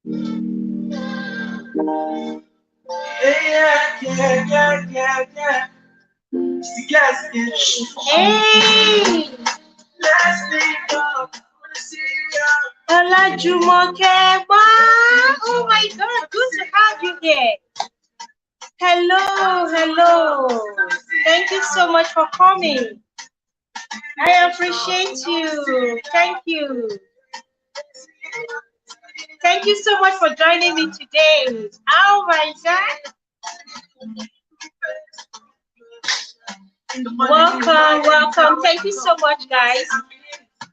Yeah. Hey! Hola, Jumoke. Wow! Oh my God, good to have you here. Hello. Thank you so much for coming. I appreciate you. Thank you. Thank you so much for joining me today. Oh my God. Welcome. Thank you so much, guys.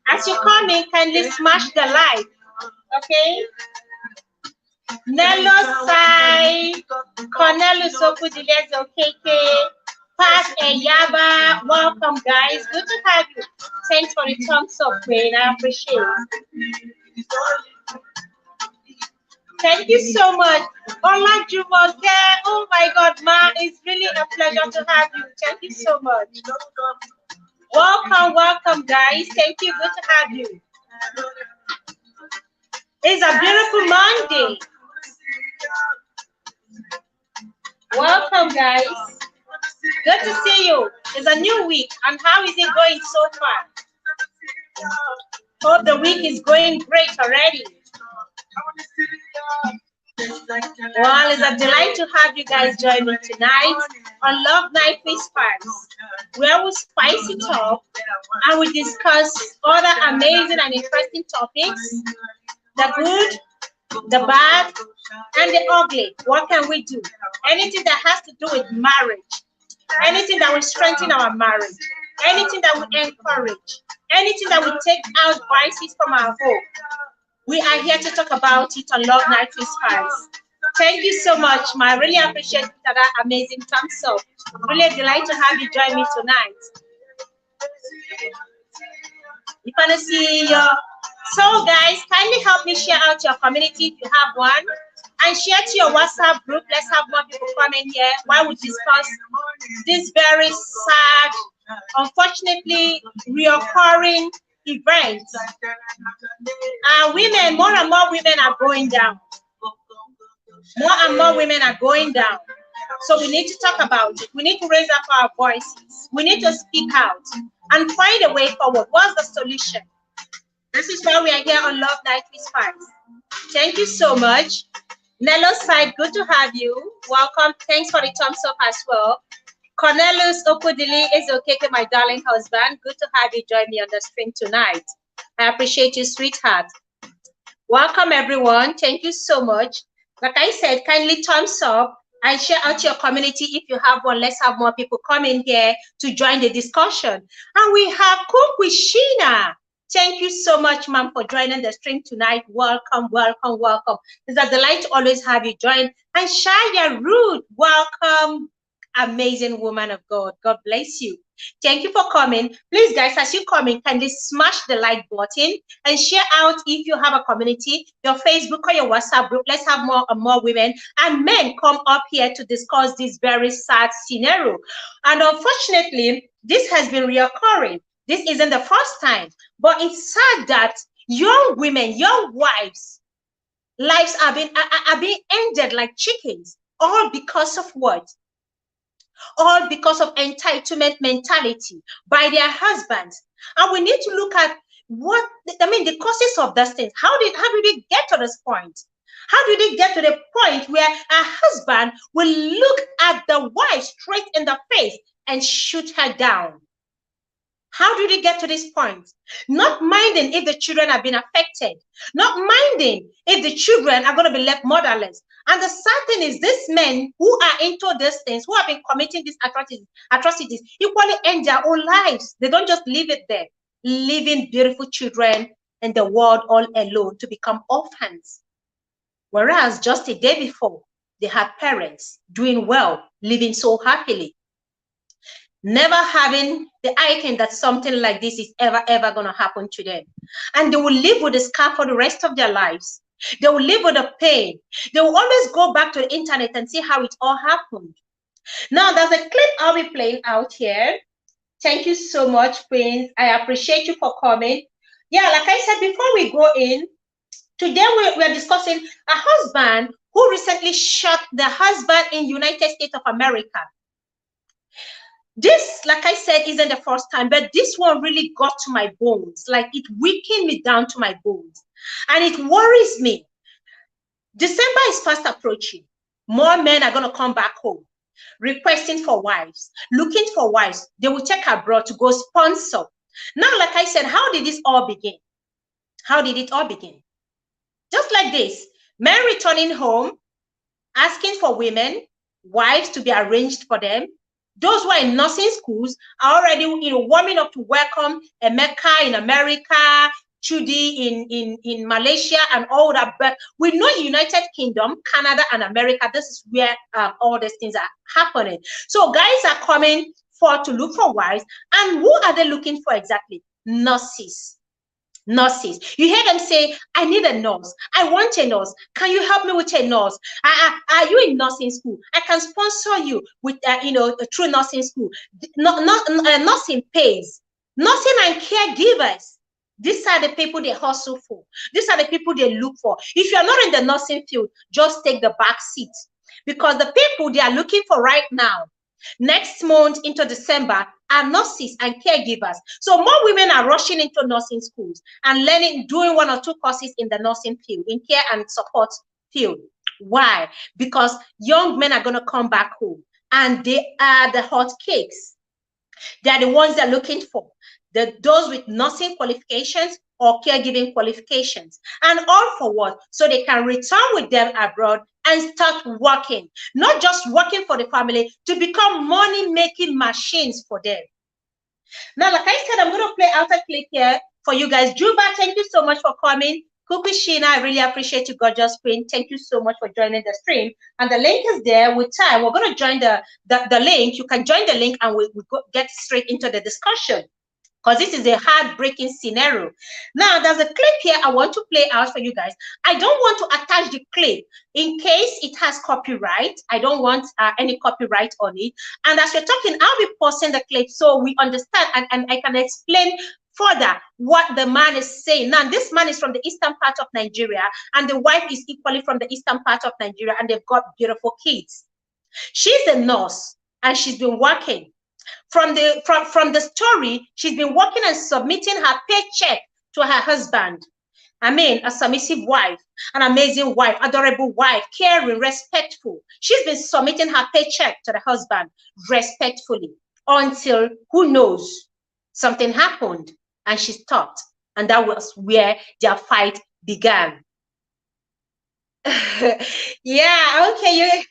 As you come in, kindly smash the like. Okay? Nello Sai, Cornelius Okudilezo KK, Pat Eyaba, welcome guys. Good to have you. Thanks for the thumbs up, Queen. I appreciate it. Thank you so much. Ola Jumoke. Oh my God, Ma, it's really a pleasure to have you. Thank you so much. Welcome, guys. Thank you. Good to have you. It's a beautiful Monday. Welcome, guys. Good to see you. It's a new week. And how is it going so far? Hope the week is going great already. Well, it's a delight to have you guys join me tonight on Love Night Whispers, where we spice it up and we discuss other amazing and interesting topics, the good, the bad, and the ugly. What can we do? Anything that has to do with marriage, anything that will strengthen our marriage, anything that will encourage, anything that will take out vices from our home. We are here to talk about it on Love Night Whispers. Thank you so much, Ma. I really appreciate that amazing thumbs up. Really a delight to have you join me tonight. You want to see your... So guys, kindly help me share out your community if you have one, and share to your WhatsApp group. Let's have more people come in here while we discuss this very sad, unfortunately reoccurring event. Women, more and more women are going down. More and more women are going down. So we need to talk about it. We need to raise up our voices. We need to speak out and find a way forward. What's the solution? This is why we are here on Love Night Whispers. Thank you so much. Nello Side, good to have you. Welcome. Thanks for the thumbs up as well. Cornelius Okudili is okay, my darling husband. Good to have you join me on the stream tonight. I appreciate you, sweetheart. Welcome, everyone. Thank you so much. Like I said, kindly thumbs up and share out your community if you have one. Let's have more people come in here to join the discussion. And we have Cook with Sheena. Thank you so much, ma'am, for joining the stream tonight. Welcome. It's a delight to always have you join. And Shaya Ruth, welcome. Amazing woman of God. God bless you. Thank you for coming. Please, guys, as you come in, kindly smash the like button and share out if you have a community, your Facebook or your WhatsApp group. Let's have more and more women and men come up here to discuss this very sad scenario. And unfortunately, this has been reoccurring. This isn't the first time, but it's sad that young women, young wives, lives are being ended like chickens, all because of what? All because of entitlement mentality by their husbands. And we need to look at the causes of those things. How did we get to this point? How did it get to the point where a husband will look at the wife straight in the face and shoot her down? How did it get to this point? Not minding if the children have been affected, not minding if the children are going to be left motherless. And the sad thing is, these men who are into these things, who have been committing these atrocities, equally end their own lives. They don't just leave it there, leaving beautiful children in the world all alone to become orphans. Whereas just a day before, they had parents doing well, living so happily, never having the item that something like this is ever going to happen to them. And they will live with the scar for the rest of their lives. They will live with the pain. They will always go back to the internet and see how it all happened. Now, there's a clip I'll be playing out here. Thank you so much, Prince. I appreciate you for coming. Yeah, like I said, before we go in Today we are discussing a husband who recently shot the husband in United States of America. This, like I said, isn't the first time, but this one really got to my bones. Like, it weakened me down to my bones. And it worries me. December is fast approaching. More men are going to come back home, requesting for wives, looking for wives. They will take abroad to go sponsor. Now, like I said, how did this all begin? How did it all begin? Just like this, men returning home, asking for women, wives to be arranged for them. Those who are in nursing schools are already, warming up to welcome Emeka in America, Chudi in Malaysia, and all that. But we know United Kingdom, Canada, and America, this is where all these things are happening. So guys are coming to look for wives. And who are they looking for exactly? Nurses. Nurses. You hear them say, I need a nurse. I want a nurse. Can you help me with a nurse? Are you in nursing school? I can sponsor you with, through nursing school. Nursing pays. Nursing and caregivers. These are the people they hustle for. These are the people they look for. If you're not in the nursing field, just take the back seat. Because the people they are looking for right now, next month into December, are nurses and caregivers. So more women are rushing into nursing schools and doing 1 or 2 courses in the nursing field, in care and support field. Why? Because young men are going to come back home and they are the hot cakes. They are the ones they're looking for. Those with nursing qualifications or caregiving qualifications. And all for what? So they can return with them abroad and start working. Not just working for the family, to become money-making machines for them. Now, like I said, I'm going to play out a clip here for you guys. Juba, thank you so much for coming. Kuku Sheena, I really appreciate you, gorgeous queen. Thank you so much for joining the stream. And the link is there. With time, we're going to join the link. You can join the link and we'll get straight into the discussion, because this is a heartbreaking scenario. Now, there's a clip here I want to play out for you guys. I don't want to attach the clip in case it has copyright. I don't want any copyright on it. And as we're talking, I'll be posting the clip so we understand and I can explain further what the man is saying. Now, this man is from the eastern part of Nigeria, and the wife is equally from the eastern part of Nigeria, and they've got beautiful kids. She's a nurse, and she's been working. From the story, she's been working and submitting her paycheck to her husband. I mean, a submissive wife, an amazing wife, adorable wife, caring, respectful. She's been submitting her paycheck to the husband respectfully until, who knows, something happened and she stopped. And that was where their fight began. Yeah, okay,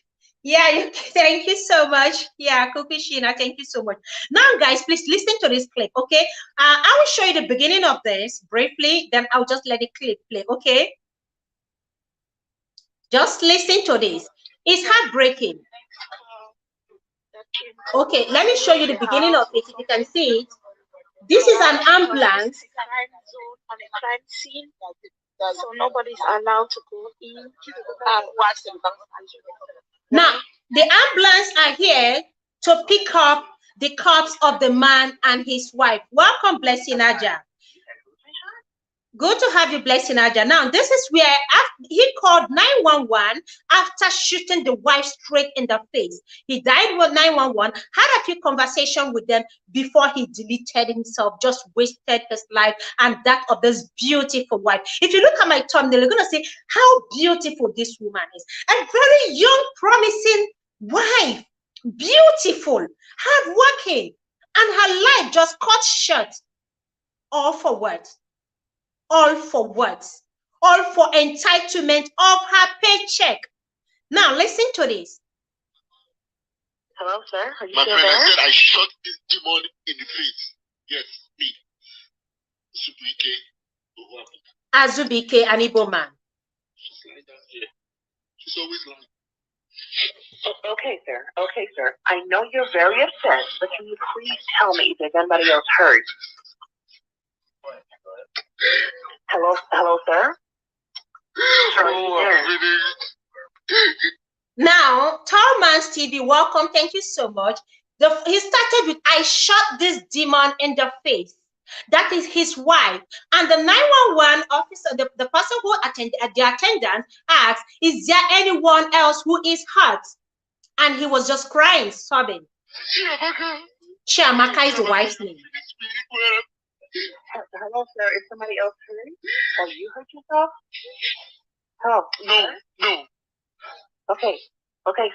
thank you so much. Yeah, Cookie Sheena, thank you so much. Now, guys, please listen to this clip, okay? I will show you the beginning of this briefly, then I'll just let the clip play, okay? Just listen to this. It's heartbreaking. Okay, let me show you the beginning of it. If you can see it, this is an ambulance. On a crime scene, so nobody's allowed to go in and watch them. Now, the ambulance are here to pick up the corpse of the man and his wife. Welcome, Blessing Aja. Good to have you, Blessing Aja. Now, this is where he called 911 after shooting the wife straight in the face. He died with 911, had a few conversations with them before he deleted himself, just wasted his life and that of this beautiful wife. If you look at my thumbnail, you're going to see how beautiful this woman is. A very young, promising wife, beautiful, hardworking, and her life just cut short. All for what? All for what? All for entitlement of her paycheck. Now, listen to this. Hello, sir. Are you My still friend, there? I said I shot this demon in the face. Yes, me. Azubike, an Igbo man. She's lying down here. She's always lying. Okay, sir. Okay, sir. I know you're very upset, but can you please tell me if there's anybody else hurt? Hello, sir. Now, Tallman's TV, welcome. Thank you so much. He started with, I shot this demon in the face. That is his wife. And the 911 officer, the person who attended, the attendant asked, is there anyone else who is hurt? And he was just crying, sobbing. Chiamaka is the wife's name. Hello, sir. Is somebody else hurt? Oh, you hurt yourself? Oh, No. Okay,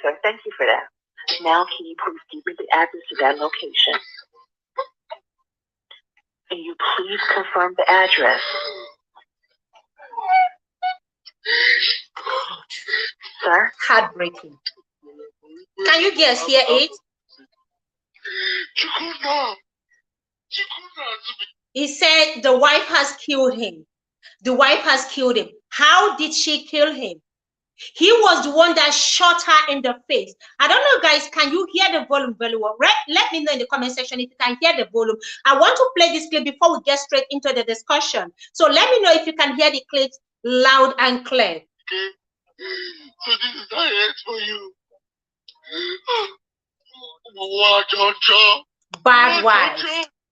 sir. Thank you for that. Now, can you please give me the address to that location? Can you please confirm the address? Sir? Heartbreaking. Can you guys hear it? He said the wife has killed him. The wife has killed him. How did she kill him? He was the one that shot her in the face. I don't know, guys, can you hear the volume very well? Right? Let me know in the comment section if you can hear the volume. I want to play this clip before we get straight into the discussion. So let me know if you can hear the clips loud and clear. Okay. So this is how it is for you. Bad wives.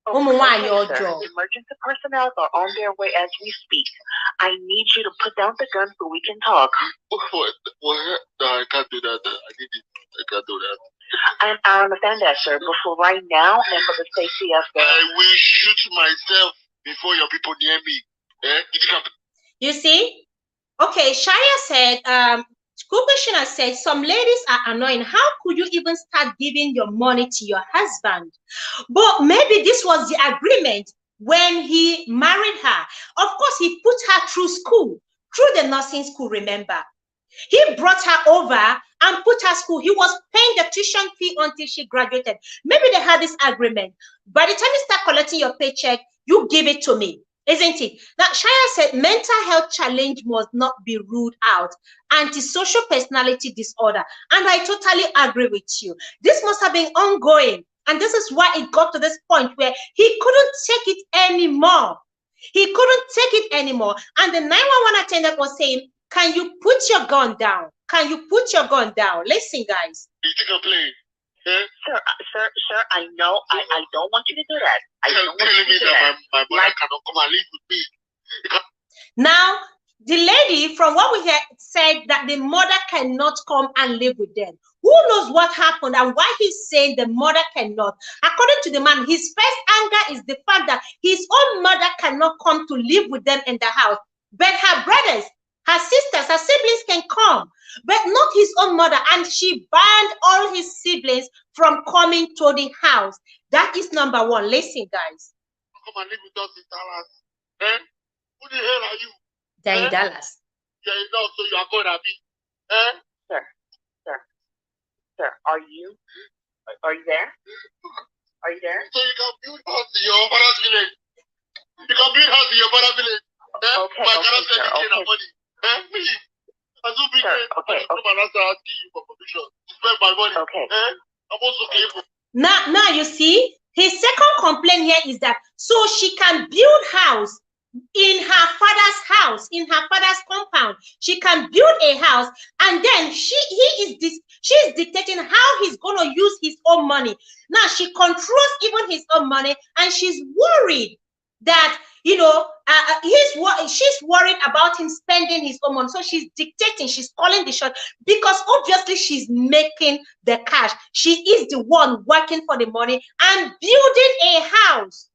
Emergency personnel are on their way as we speak. I need you to put down the gun so we can talk. What? No, I can't do that. I can't do that. I understand that, sir, but for right now and for the safety of the... I will shoot myself before your people near me. You see? Okay, Shaya said, Kukushina said, some ladies are annoying. How could you even start giving your money to your husband? But maybe this was the agreement when he married her. Of course, he put her through school, through the nursing school, remember. He brought her over and put her school. He was paying the tuition fee until she graduated. Maybe they had this agreement. By the time you start collecting your paycheck, you give it to me. Isn't it? Now, Shaya said mental health challenge must not be ruled out. Antisocial personality disorder. And I totally agree with you. This must have been ongoing. And this is why it got to this point where he couldn't take it anymore. He couldn't take it anymore. And the 911 attendant was saying, can you put your gun down? Can you put your gun down? Listen, guys. You think I'm playing? Sir, I know. I don't want you to do that. I don't want you to do that. My mother cannot come and live with me. Now, the lady, from what we heard, said that the mother cannot come and live with them. Who knows what happened and why he's saying the mother cannot? According to the man, his first anger is the fact that his own mother cannot come to live with them in the house. But her brothers, her sisters, her siblings can come, but not his own mother. And she banned all his siblings from coming to the house. That is number one. Listen, guys. Come and live with us in Dallas. Eh? Who the hell are you? They're in Dallas. Yeah, you know, so you are going to be. Eh? Sir, are you there? Are you there? So you can build house in your father's village. You can build house in your father's village. Eh? Okay, My sir. Okay. money. Eh? Me. As you big Okay. come and asking you for permission. Spend my money. Okay. Eh? I'm also capable. Now you see, his second complaint here is that so she can build house in her father's house, in her father's compound. She can build a house, and then she's dictating how he's going to use his own money. Now she controls even his own money, and she's worried that, you know, she's worried about him spending his own money. So she's dictating, she's calling the shot, because obviously she's making the cash. She is the one working for the money and building a house.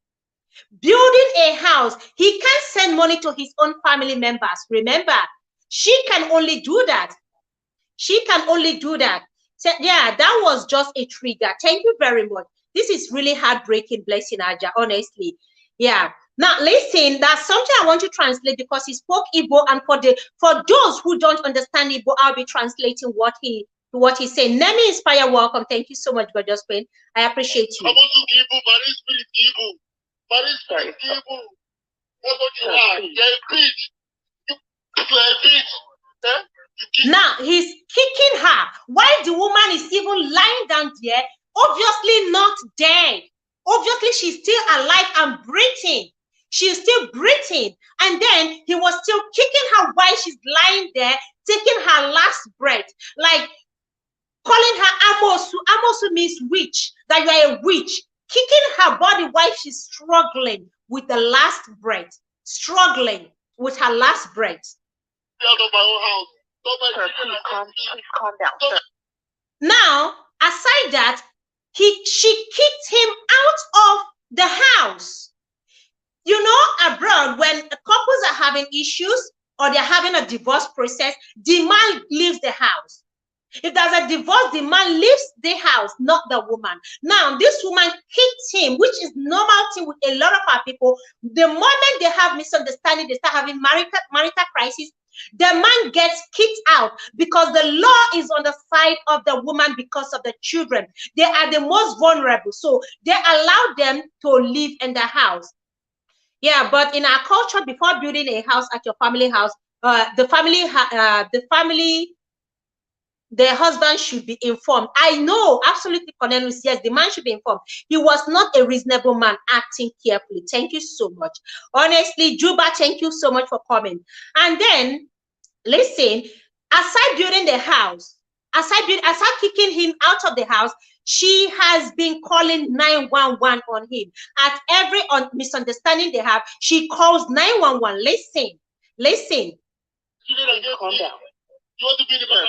Building a house. He can't send money to his own family members. Remember, she can only do that. She can only do that. So, yeah, that was just a trigger. Thank you very much. This is really heartbreaking, Blessing Aja, honestly. Yeah. Now, listen, that's something I want to translate because he spoke Igbo, and for those who don't understand Igbo, I'll be translating what he's saying. Nemi Inspire, welcome. Thank you so much, Gorgeous Queen. I appreciate you. I want to give you, but it's spirit evil. But it's spirit evil. That's what you are. You're a bitch. You're a bitch. Eh? Now he's kicking her while the woman is even lying down there, obviously not dead. Obviously, she's still alive and breathing. She's still breathing. And then he was still kicking her while she's lying there, taking her last breath, like calling her Amosu. Amosu means witch, that you are a witch. Kicking her body while she's struggling, with the last breath, struggling with her last breath. Out of my own house. Sir, please calm down, sir. Now, aside that, she kicked him out of the house. You know, abroad, when couples are having issues or they're having a divorce process, the man leaves the house. If there's a divorce, the man leaves the house, not the woman. Now, this woman kicked him, which is normal thing with a lot of our people. The moment they have misunderstanding, they start having marital crisis, the man gets kicked out because the law is on the side of the woman because of the children. They are the most vulnerable. So they allow them to live in the house. Yeah, but in our culture, before building a house at your family house, the husband should be informed. I know, absolutely, Cornelius, yes, the man should be informed. He was not a reasonable man acting carefully. Thank you so much. Honestly, Juba, thank you so much for coming. And then, listen, aside building the house, aside kicking him out of the house, she has been calling 911 on him. At every misunderstanding they have, she calls 911. Listen. Calm down. You want to be the man.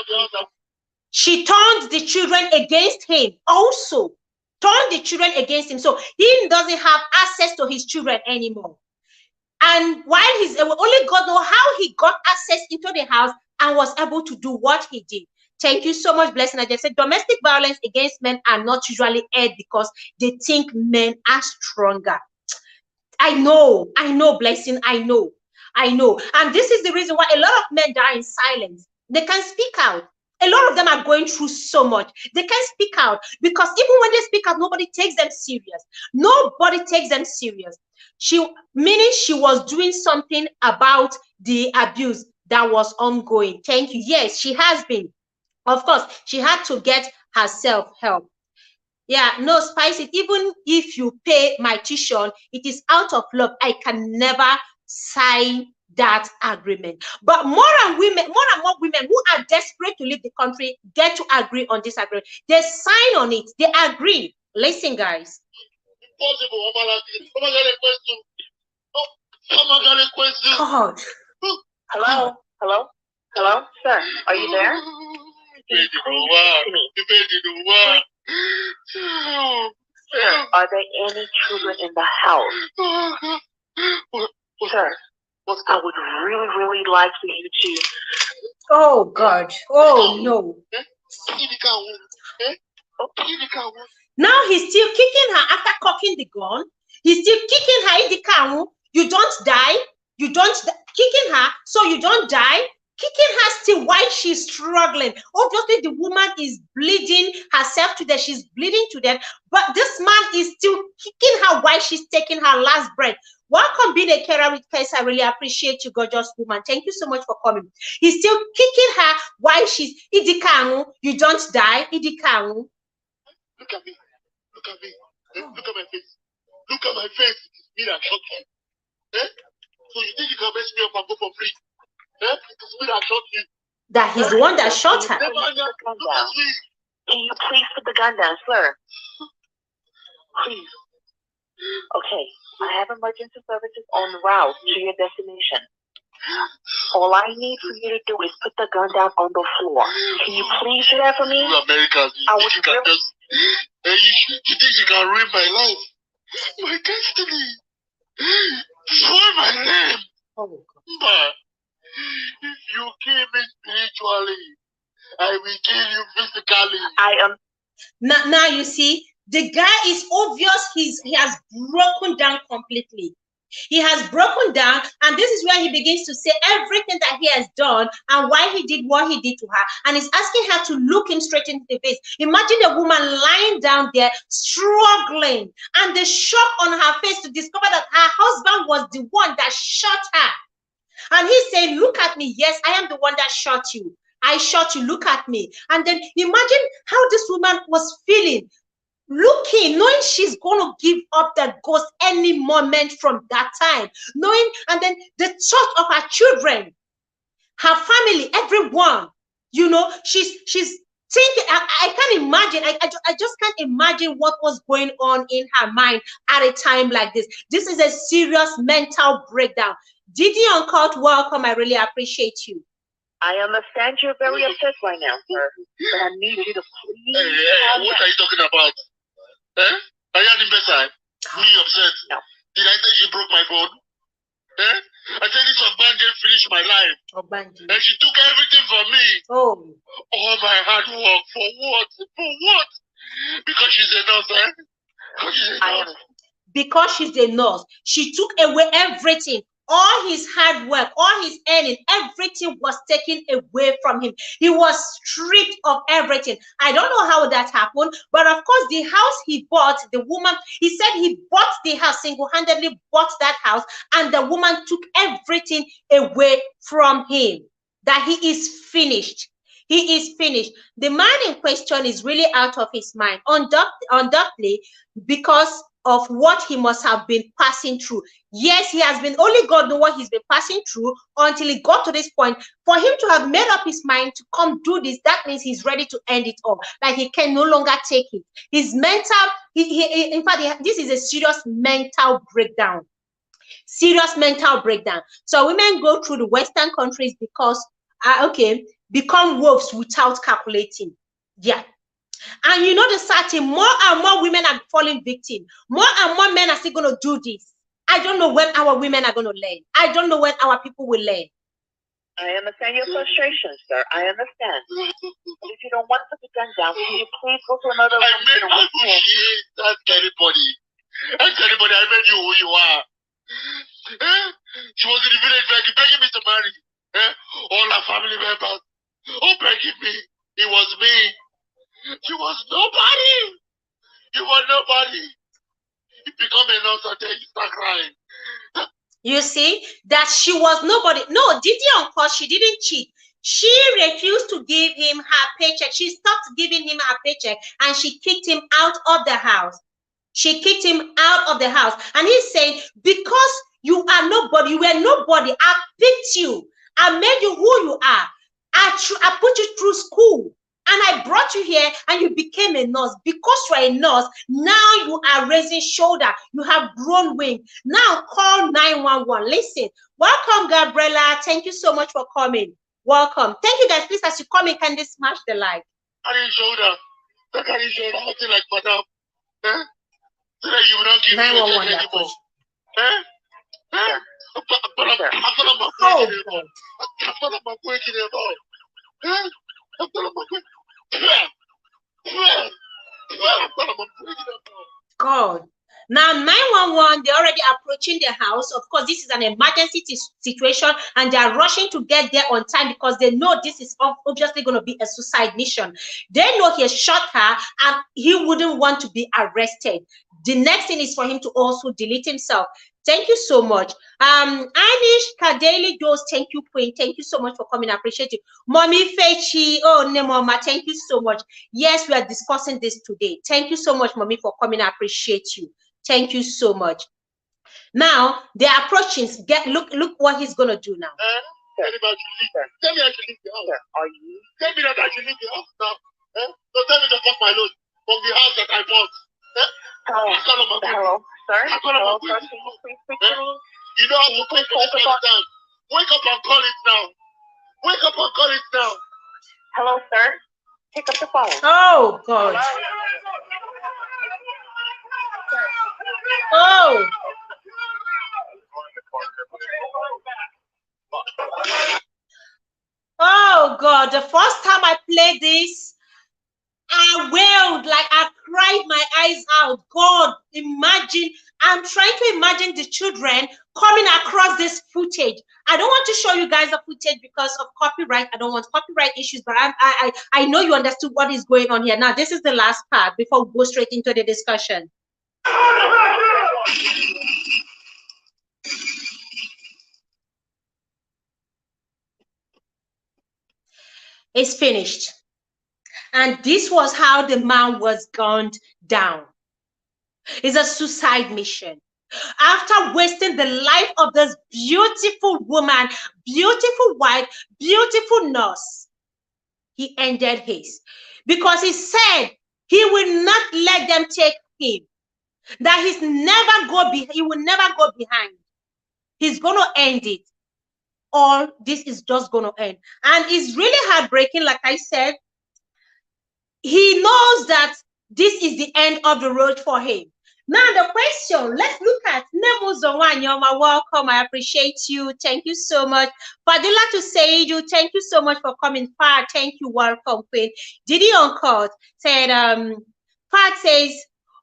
She turned the children against him. Also, turned the children against him. So he doesn't have access to his children anymore. And while only God knows how he got access into the house and was able to do what he did. Thank you so much, Blessing. I just said domestic violence against men are not usually aired because they think men are stronger. I know, Blessing, I know. And this is the reason why a lot of men die in silence. They can speak out. A lot of them are going through so much. They can't speak out because even when they speak out, nobody takes them serious. Nobody takes them serious. Meaning she was doing something about the abuse that was ongoing. Thank you. Yes, she has been. Of course, she had to get herself help. Yeah, no, Spice it. Even if you pay my tuition, it is out of love. I can never sign that agreement. But more and more women who are desperate to leave the country get to agree on this agreement. They sign on it. They agree. Listen, guys. God. Hello, sir. Are you there? Sir, are there any children in the house? Sir, I would really like for you to. Oh God! Oh no! Now he's still kicking her after cocking the gun. He's still kicking her in the car. You don't die. Kicking her so you don't die. Kicking her still while she's struggling. Obviously, the woman is bleeding herself to death. She's bleeding to death. But this man is still kicking her while she's taking her last breath. Welcome being a carer with Case. I really appreciate you, gorgeous woman. Thank you so much for coming. He's still kicking her while she's Idikanu. You don't die, Idikanu. Look at me. Look at my face. Look at my face. It is me that shot you. Eh? So you think you can mess me up and go for free? Eh? It is me that shot you. That he's the one that shot her. Can you please put the gun down, sir? Please. Okay, I have emergency services en route to your destination. All I need for you to do is put the gun down on the floor. Can you please do that for me? You Americans, you think you can ruin my life? My destiny. Destroy my name. Oh, But if you kill me spiritually, I will kill you physically. I am. Now you see, the guy is obvious. He has broken down completely. He has broken down, and this is where he begins to say everything that he has done and why he did what he did to her. And he's asking her to look him straight into the face. Imagine a woman lying down there, struggling, and the shock on her face to discover that her husband was the one that shot her. And he's saying, look at me. Yes, I am the one that shot you. I shot you. Look at me. And then imagine how this woman was feeling. Looking, knowing she's going to give up that ghost any moment from that time, knowing, and then the thought of her children, her family, everyone, you know, she's I can't imagine. I just can't imagine what was going on in her mind at a time like this. This is a serious mental breakdown. Didi Uncut, welcome. I really appreciate you. I understand you're very upset right now, sir, but I need you to please. Hey, what are you talking about? Are you having better? Me upset? No. Did I say she broke my phone? I said this Ogbanje finished my life. Ogbanje. And she took everything from me. Oh. All my hard work. For what? For what? Because she's a nurse, Because she's a nurse. Because she's a nurse. She took away everything. All his hard work, all his earning, everything was taken away from him. He was stripped of everything. I don't know how that happened, but of course, the house he bought, the woman, he said he bought the house, single-handedly bought that house, and the woman took everything away from him. That he is finished. He is finished. The man in question is really out of his mind, undoubtedly, because of what he must have been passing through. Yes, he has been, only God knows what he's been passing through until he got to this point. For him to have made up his mind to come do this, that means he's ready to end it all. Like he can no longer take it. His mental, in fact, this is a serious mental breakdown. Serious mental breakdown. So women go through the Western countries because, become wolves without calculating. Yeah. And you know the sad thing, more and more women are falling victim. More and more men are still going to do this. I don't know when our women are going to learn. I don't know when our people will learn. I understand your frustration, sir. I understand. But if you don't want to put the gun down, can you please go to another room? That's anybody. That's anybody. I made you who you are. She was in the village begging me to marry. All her family members. Oh, begging me. It was me. She was nobody. You were nobody. You become a nurse and then you start crying. You see that she was nobody. No, Didi Uncle, she didn't cheat. She refused to give him her paycheck. She stopped giving him her paycheck and she kicked him out of the house. She kicked him out of the house. And he's saying, because you are nobody, you were nobody, I picked you. I made you who you are. I put you through school. And I brought you here and you became a nurse. Because you are a nurse, now you are raising shoulder. You have grown wing. Now call 911. Listen, welcome, Gabriella. Thank you so much for coming. Welcome. Thank you, guys. Please, as you come in, can they smash the like? Carry shoulder. Carry shoulder. Nothing like madam. So that you will not give me a anymore. God. Now 911, they're already approaching the house. Of course, this is an emergency situation and they are rushing to get there on time because they know this is obviously going to be a suicide mission. They know he has shot her and he wouldn't want to be arrested. The next thing is for him to also delete himself. Thank you so much. Anish Kadeli Dose, thank you, Queen. Thank you so much for coming. I appreciate you. Mommy Fechi, oh, Nemoma, thank you so much. Yes, we are discussing this today. Thank you so much, Mommy, for coming. I appreciate you. Thank you so much. Now, they're approaching. Look what he's going to do now. Tell me I should leave the house. Are you? Tell me that I should leave the house now. So tell me to fuck my load from the house that I bought. Hello, sir. Hello, sir. You know how to put it down. Wake up and call it now. Wake up and call it now. Hello, sir. Pick up the phone. Oh, God. Oh. Oh, God. The first time I played this, I wailed, like I cried my eyes out. God, imagine, I'm trying to imagine the children coming across this footage. I don't want to show you guys the footage because of copyright. I don't want copyright issues, but I know you understood what is going on here. Now, this is the last part before we go straight into the discussion. It's finished. And this was how the man was gunned down. It's a suicide mission. After wasting the life of this beautiful woman, beautiful wife, beautiful nurse, he ended his. because he said he will not let them take him. That he will never go behind. He's going to end it. All this is just going to end. And it's really heartbreaking, like I said. He knows that this is the end of the road for him. Now the question, let's look at Nemuzowanyoma. Welcome, I appreciate you. Thank you so much. Fadila to Seidu, thank you so much for coming. Pat, thank you, welcome, Queen. Didi Uncut said, Pat says,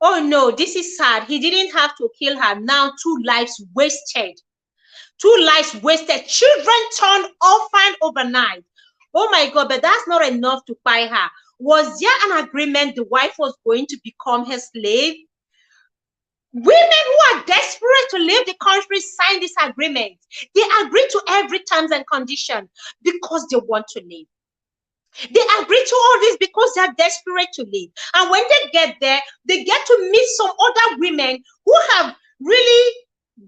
oh no, this is sad. He didn't have to kill her. Now 2 lives wasted. 2 lives wasted. Children turned orphan overnight. Oh my God, but that's not enough to buy her. Was there an agreement the wife was going to become her slave? Women who are desperate to leave the country sign this agreement. They agree to every terms and condition because they want to leave. They agree to all this because they are desperate to leave. And when they get there, they get to meet some other women who have really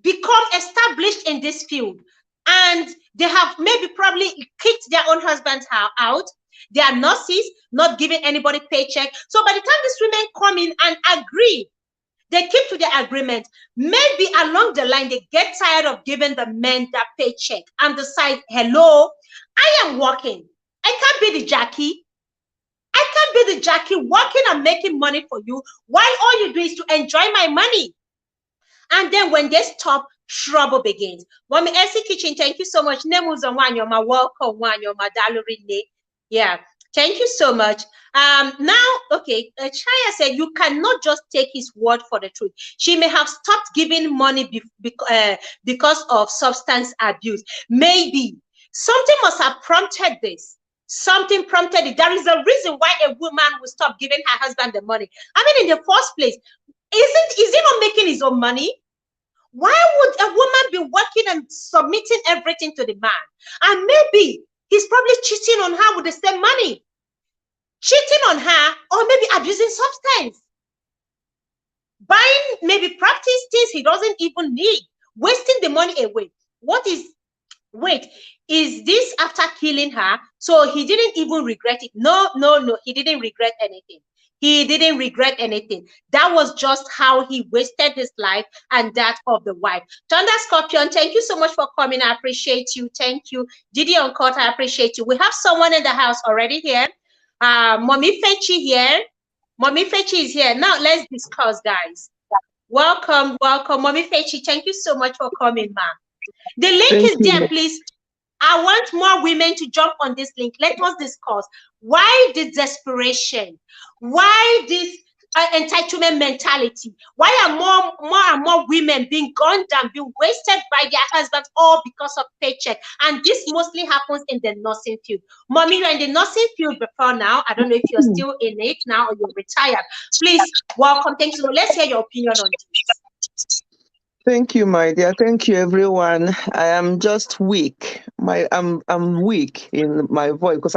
become established in this field. And they have maybe probably kicked their own husbands out. They are nurses, not giving anybody paycheck. So by the time these women come in and agree, they keep to their agreement. Maybe along the line, they get tired of giving the men that paycheck and decide, hello, I am working. I can't be the Jackie. I can't be the Jackie working and making money for you while all you do is to enjoy my money. And then when they stop, trouble begins. Mommy Elsie Kitchen, thank you so much. Nemuzowanyoma, welcome, Wanyoma, Dalurine. Yeah, thank you so much. Now, okay, Chaya said you cannot just take his word for the truth. She may have stopped giving money because of substance abuse. Maybe something must have prompted this. Something prompted it. There is a reason why a woman will stop giving her husband the money. I mean, in the first place, is he not making his own money? Why would a woman be working and submitting everything to the man? And maybe he's probably cheating on her with the same money. Cheating on her, or maybe abusing substance. Buying maybe practice things he doesn't even need. Wasting the money away. Wait, is this after killing her? So he didn't even regret it. No, he didn't regret anything. He didn't regret anything. That was just how he wasted his life and that of the wife. Thunder Scorpion, thank you so much for coming. I appreciate you. Thank you. Didi Uncut, I appreciate you. We have someone in the house already here. Mommy Fechi here. Mommy Fechi is here. Now let's discuss, guys. Welcome. Mommy Fechi, thank you so much for coming, ma'am. The link is there, please. I want more women to jump on this link. Let us discuss why this desperation, why this entitlement mentality, why are more and more women being gunned down, being wasted by their husbands, all because of paycheck. And this mostly happens in the nursing field. Mommy, you're in the nursing field before now. I don't know if you're still in it now or you're retired. Please, welcome. Thank you. So let's hear your opinion on this. Thank you, my dear. Thank you, everyone. I am just weak. I'm weak in my voice because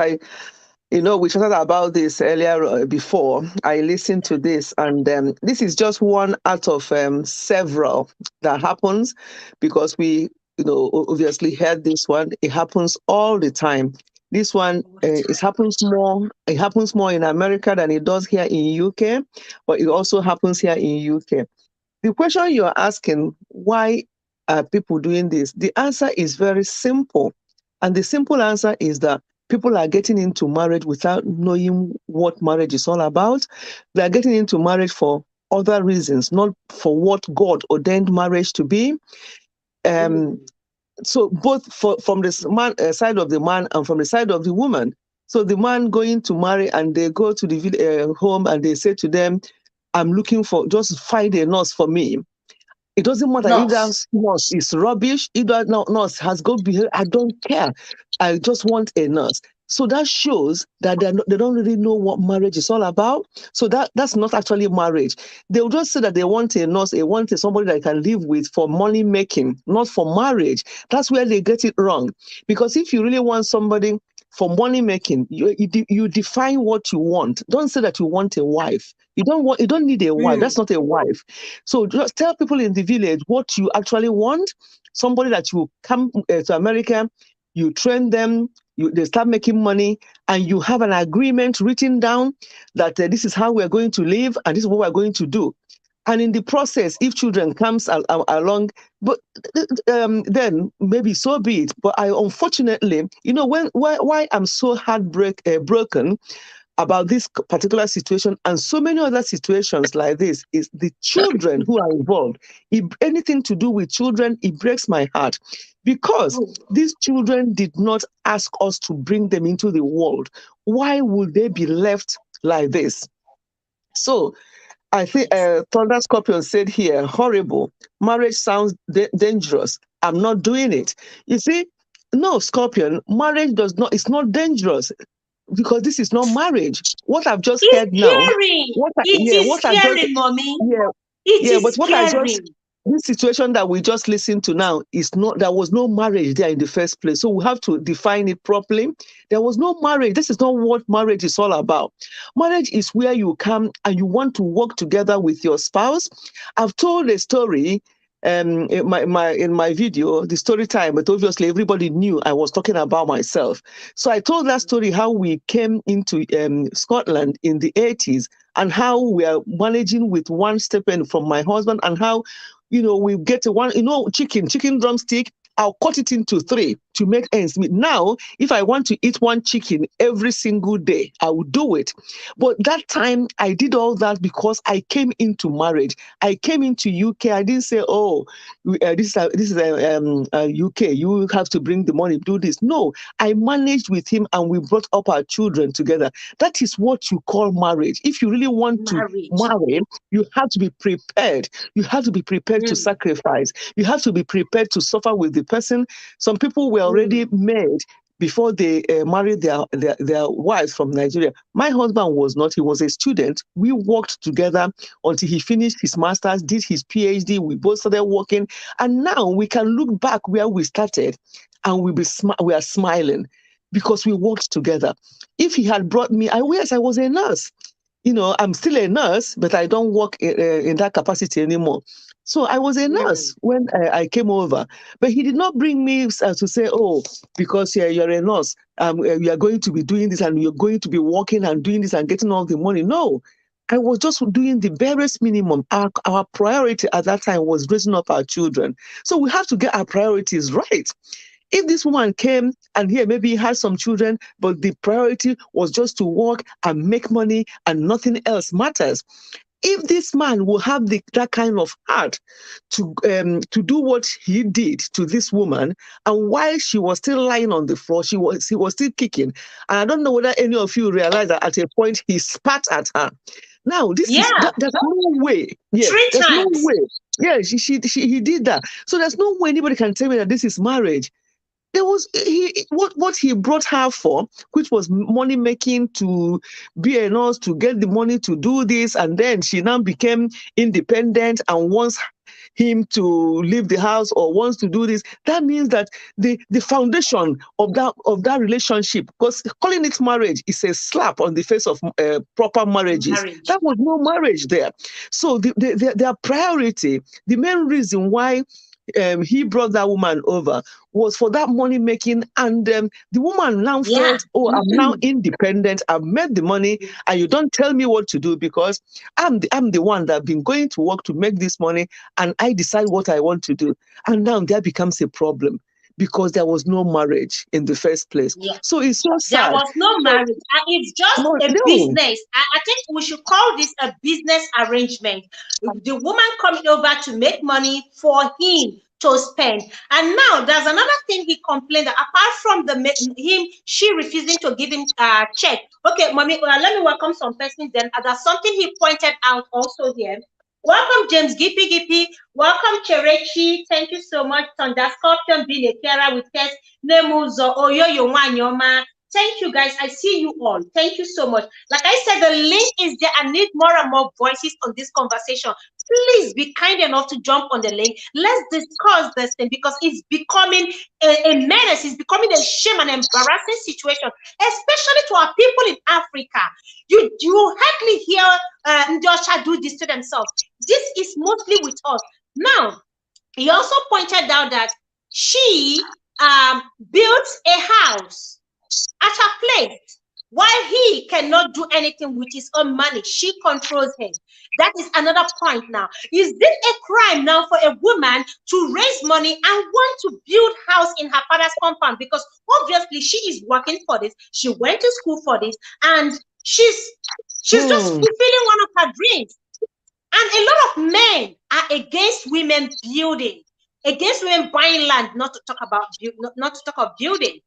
we chatted about this earlier before. I listened to this, and this is just one out of several that happens because we, obviously heard this one. It happens all the time. This one, it happens more in America than it does here in UK, but it also happens here in UK. The question you're asking, why are people doing this? The answer is very simple. And the simple answer is that people are getting into marriage without knowing what marriage is all about. They are getting into marriage for other reasons, not for what God ordained marriage to be. So both from the side of the man and from the side of the woman. So the man going to marry and they go to the home and they say to them, I'm looking for, just find a nurse for me. It doesn't matter if that nurse is rubbish, if that nurse has good behavior, I don't care. I just want a nurse. So that shows that they don't really know what marriage is all about. So that's not actually marriage. They'll just say that they want a nurse, they want somebody that they can live with for money making, not for marriage. That's where they get it wrong. Because if you really want somebody for money making, you define what you want. Don't say that you want a wife. You don't need a wife. That's not a wife. So just tell people in the village what you actually want. Somebody that you come to America, you train them, they start making money, and you have an agreement written down that this is how we're going to live and this is what we're going to do. And in the process, if children comes along, but then maybe so be it. But I unfortunately, why I'm so broken about this particular situation and so many other situations like this is the children who are involved. If anything to do with children, it breaks my heart because these children did not ask us to bring them into the world. Why would they be left like this? So I think Thunder Scorpion said here, horrible. Marriage sounds dangerous. I'm not doing it. You see, no, Scorpion, marriage it's not dangerous because this is not marriage. What I've just It's heard now, scary. It is scary, mommy. yeah, It yeah, is but what I scary. just this situation that we just listened to now is not, there was no marriage there in the first place. So we have to define it properly. There was no marriage. This is not what marriage is all about. Marriage is where you come and you want to work together with your spouse. I've told a story in my video, the story time, but obviously everybody knew I was talking about myself. So I told that story how we came into Scotland in the 80s and how we are managing with one stipend from my husband and how we get one, chicken drumstick. I'll cut it into 3 to make ends meet. Now, if I want to eat one chicken every single day, I will do it. But that time, I did all that because I came into marriage. I came into UK. I didn't say, "Oh, this is UK. You have to bring the money, do this." No, I managed with him, and we brought up our children together. That is what you call marriage. If you really want to marry, you have to be prepared. You have to be prepared to sacrifice. You have to be prepared to suffer with the person. Some people were already made before they married their wives from Nigeria. My husband was not. He was a student. We worked together until he finished his master's, did his PhD. We both started working. And now we can look back where we started and we are smiling because we worked together. If he had brought me, I was a nurse. I'm still a nurse, but I don't work in that capacity anymore. So I was a nurse when I came over, but he did not bring me to say, "Oh, because you're a nurse, you are going to be doing this and you're going to be working and doing this and getting all the money." No, I was just doing the barest minimum. Our priority at that time was raising up our children. So we have to get our priorities right. If this woman came and here maybe had some children, but the priority was just to work and make money and nothing else matters. If this man will have that kind of heart to do what he did to this woman, and while she was still lying on the floor, he was still kicking. And I don't know whether any of you realize that at a point he spat at her. Now there's no way. Yeah, 3 there's times. no way. Yeah, he did that. So there's no way anybody can tell me that this is marriage. There was what he brought her for, which was money making, to be a nurse, to get the money to do this, and then she now became independent and wants him to leave the house or wants to do this. That means that the foundation of that relationship, because calling it marriage is a slap on the face of proper marriages. That was no marriage there. So their priority, the main reason why he brought that woman over was for that money making, and the woman now felt, "Oh, I'm now independent. I've made the money, and you don't tell me what to do because I'm the one that I've been going to work to make this money, and I decide what I want to do." And now that becomes a problem because there was no marriage in the first place. So it's so sad. There was no marriage. It's just a business. I think we should call this a business arrangement. The woman coming over to make money for him to spend. And now there's another thing he complained that apart from she refusing to give him a check. Okay, mommy, let me welcome some persons then. There's something he pointed out also here. Welcome, James Gippy. Welcome, Cherechi. Thank you so much. Thunder Scorpion being a carer with us. Nemuzo Oyo Wanyoma. Thank you, guys. I see you all. Thank you so much. Like I said, the link is there. I need more and more voices on this conversation. Please be kind enough to jump on the link. Let's discuss this thing because it's becoming a menace. It's becoming a shame and embarrassing situation, especially to our people in Africa. You hardly hear Njosha do this to themselves. This is mostly with us. Now, he also pointed out that she built a house at her place. While he cannot do anything with his own money, she controls him. That is another point now. Is this a crime now for a woman to raise money and want to build house in her father's compound? Because obviously she is working for this. She went to school for this, and she's just fulfilling one of her dreams. And a lot of men are against women building, against women buying land, not to talk about building.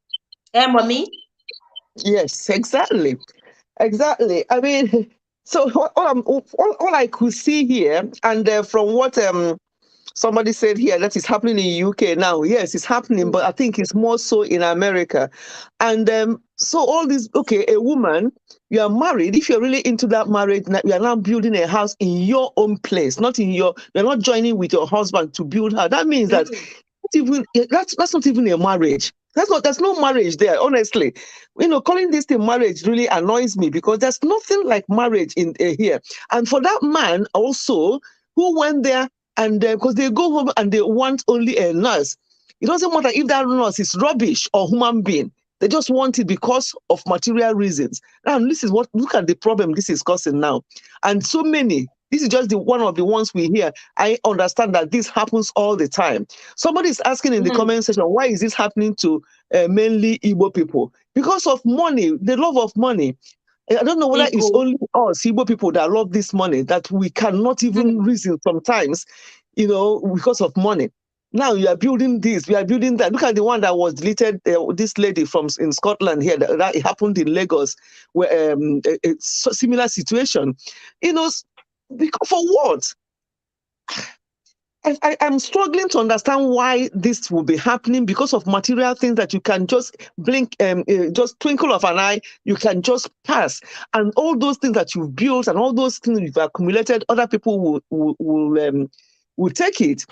Mommy? Yes, exactly. Exactly. I mean, so all I could see here, and from what somebody said here, that is happening in UK now. Yes, it's happening, but I think it's more so in America. And so all this, okay, a woman, you are married. If you're really into that marriage, you are now building a house in your own place, not in you're not joining with your husband to build her. That means that that's not even a marriage. There's no marriage there, honestly. Calling this thing marriage really annoys me, because there's nothing like marriage in here. And for that man also who went there, and because they go home and they want only a nurse, it doesn't matter if that nurse is rubbish or human being. They just want it because of material reasons. And look at the problem this is causing now. And so many. This is just one of the ones we hear. I understand that this happens all the time. Somebody is asking in the comment section, why is this happening to mainly Igbo people? Because of money, the love of money. I don't know whether it's only us Igbo people that love this money, that we cannot even reason sometimes, because of money. Now you are building this, we are building that. Look at the one that was deleted, this lady in Scotland here, that it happened in Lagos, where a similar situation. Because for what? I'm struggling to understand why this will be happening, because of material things that you can just blink, just twinkle of an eye, you can just pass. And all those things that you've built and all those things you've accumulated, other people will take it.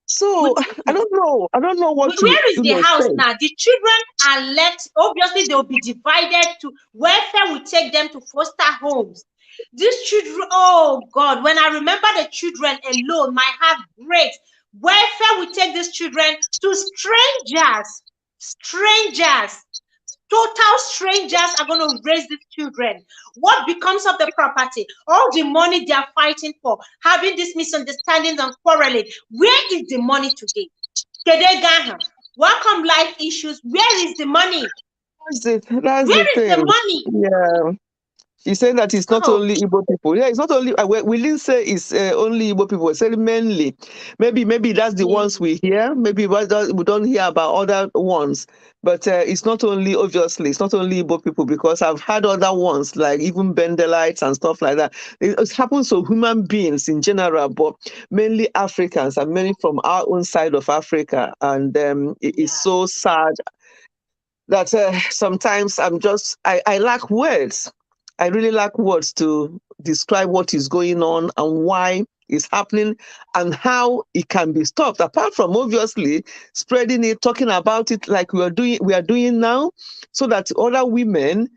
So I don't know. I don't know what to. Where is the house now? The children are left. Obviously, they will be divided to welfare. Will take them to foster homes. These children, oh God, when I remember the children alone, my heart breaks. Welfare will take these children to strangers. Total strangers are going to raise these children. What becomes of the property? All the money they are fighting for, having these misunderstandings and quarreling. Where is the money today? Welcome life issues. Where is the money? That's the money? Yeah. She said that it's not only Igbo people. Yeah, it's not only. We didn't say it's only Igbo people. We said mainly. Maybe that's the ones we hear. Maybe we don't hear about other ones. But it's not only, obviously, it's not only Igbo people, because I've had other ones, like even Bendelites and stuff like that. It happens to human beings in general, but mainly Africans, and many from our own side of Africa. And it is so sad that sometimes I lack words. I really lack words to describe what is going on and why it's happening and how it can be stopped. Apart from obviously spreading it, talking about it like we are doing now, so that other women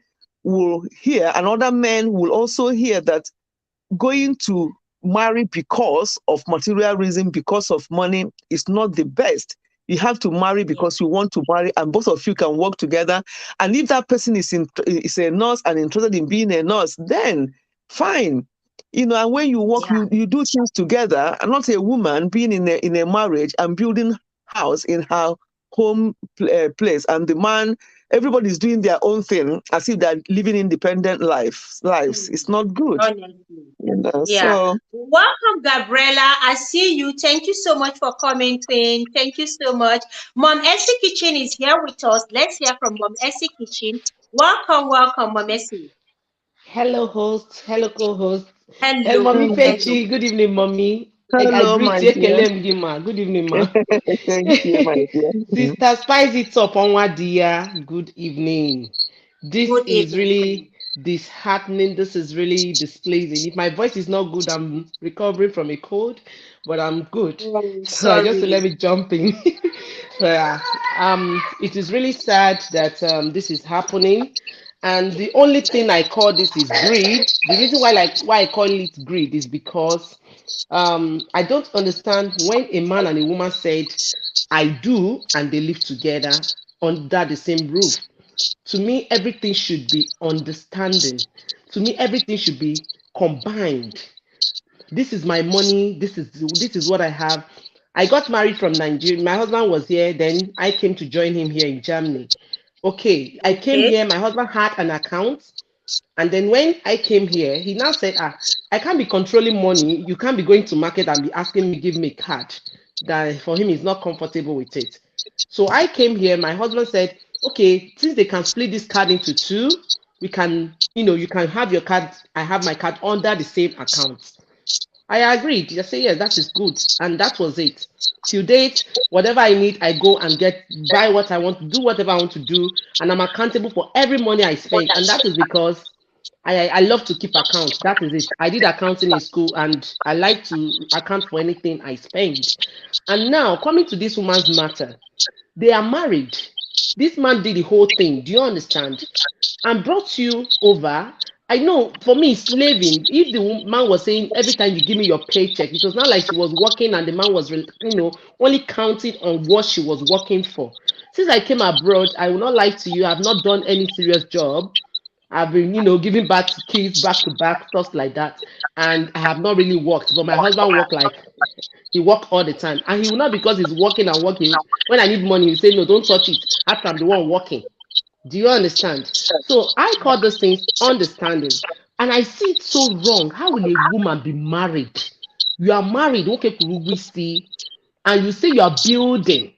will hear and other men will also hear that going to marry because of material reason, because of money, is not the best. You have to marry because you want to marry, and both of you can work together. And if that person is a nurse and interested in being a nurse, then fine. And when you work, you do things together, and not a woman being in a marriage and building house in her home place, and the man, everybody's doing their own thing as if they're living independent lives. It's not good. So welcome, Gabriela. I see you. Thank you so much for coming, Queen. Thank you so much. Mom Essie Kitchen is here with us. Let's hear from Mom Essie Kitchen. Welcome, Mom Essie. Hello, host. Hello, co-host. Hello, Mommy Fechi. Good evening, Mommy. Hello, my dear. Good evening, ma. Thank you, my dear. Sister Spice It Up on Wadia. Good evening. This is really disheartening. This is really displeasing. If my voice is not good, I'm recovering from a cold, but I'm good. So just to let me jump in. It is really sad that this is happening. And the only thing I call this is greed. The reason why I call it greed is because I don't understand when a man and a woman said I do and they live together under the same roof. To me, everything should be understanding. To me, everything should be combined. This is my money. This is what I have. I got married from Nigeria. My husband was here. Then I came to join him here in Germany. Okay, I came Okay. here. My husband had an account. And then when I came here, he now said, I can't be controlling money. You can't be going to market and be asking me, give me a card. That for him, he's not comfortable with it. So I came here. My husband said, okay, since they can split this card into two, we can, you can have your card. I have my card under the same account. I agreed. I said, yes, that is good. And that was it. Till date, whatever I need, I go and buy what I want to do, whatever I want to do. And I'm accountable for every money I spend. And that is because I love to keep accounts. That is it. I did accounting in school and I like to account for anything I spend. And now, coming to this woman's matter, they are married. This man did the whole thing. Do you understand? And brought you over. I know for me, slaving, if the man was saying every time you give me your paycheck, it was not like she was working and the man was, only counting on what she was working for. Since I came abroad, I will not lie to you, I've not done any serious job. I've been, giving back to kids back to back, stuff like that. And I have not really worked. But my husband worked like he worked all the time. And he will not, because he's working and working. When I need money, he say, no, don't touch it. After I'm the one working. Do you understand? So I call those things understanding. And I see it so wrong. How will a woman be married? You are married, okay, Kurubusi, and you say you are building.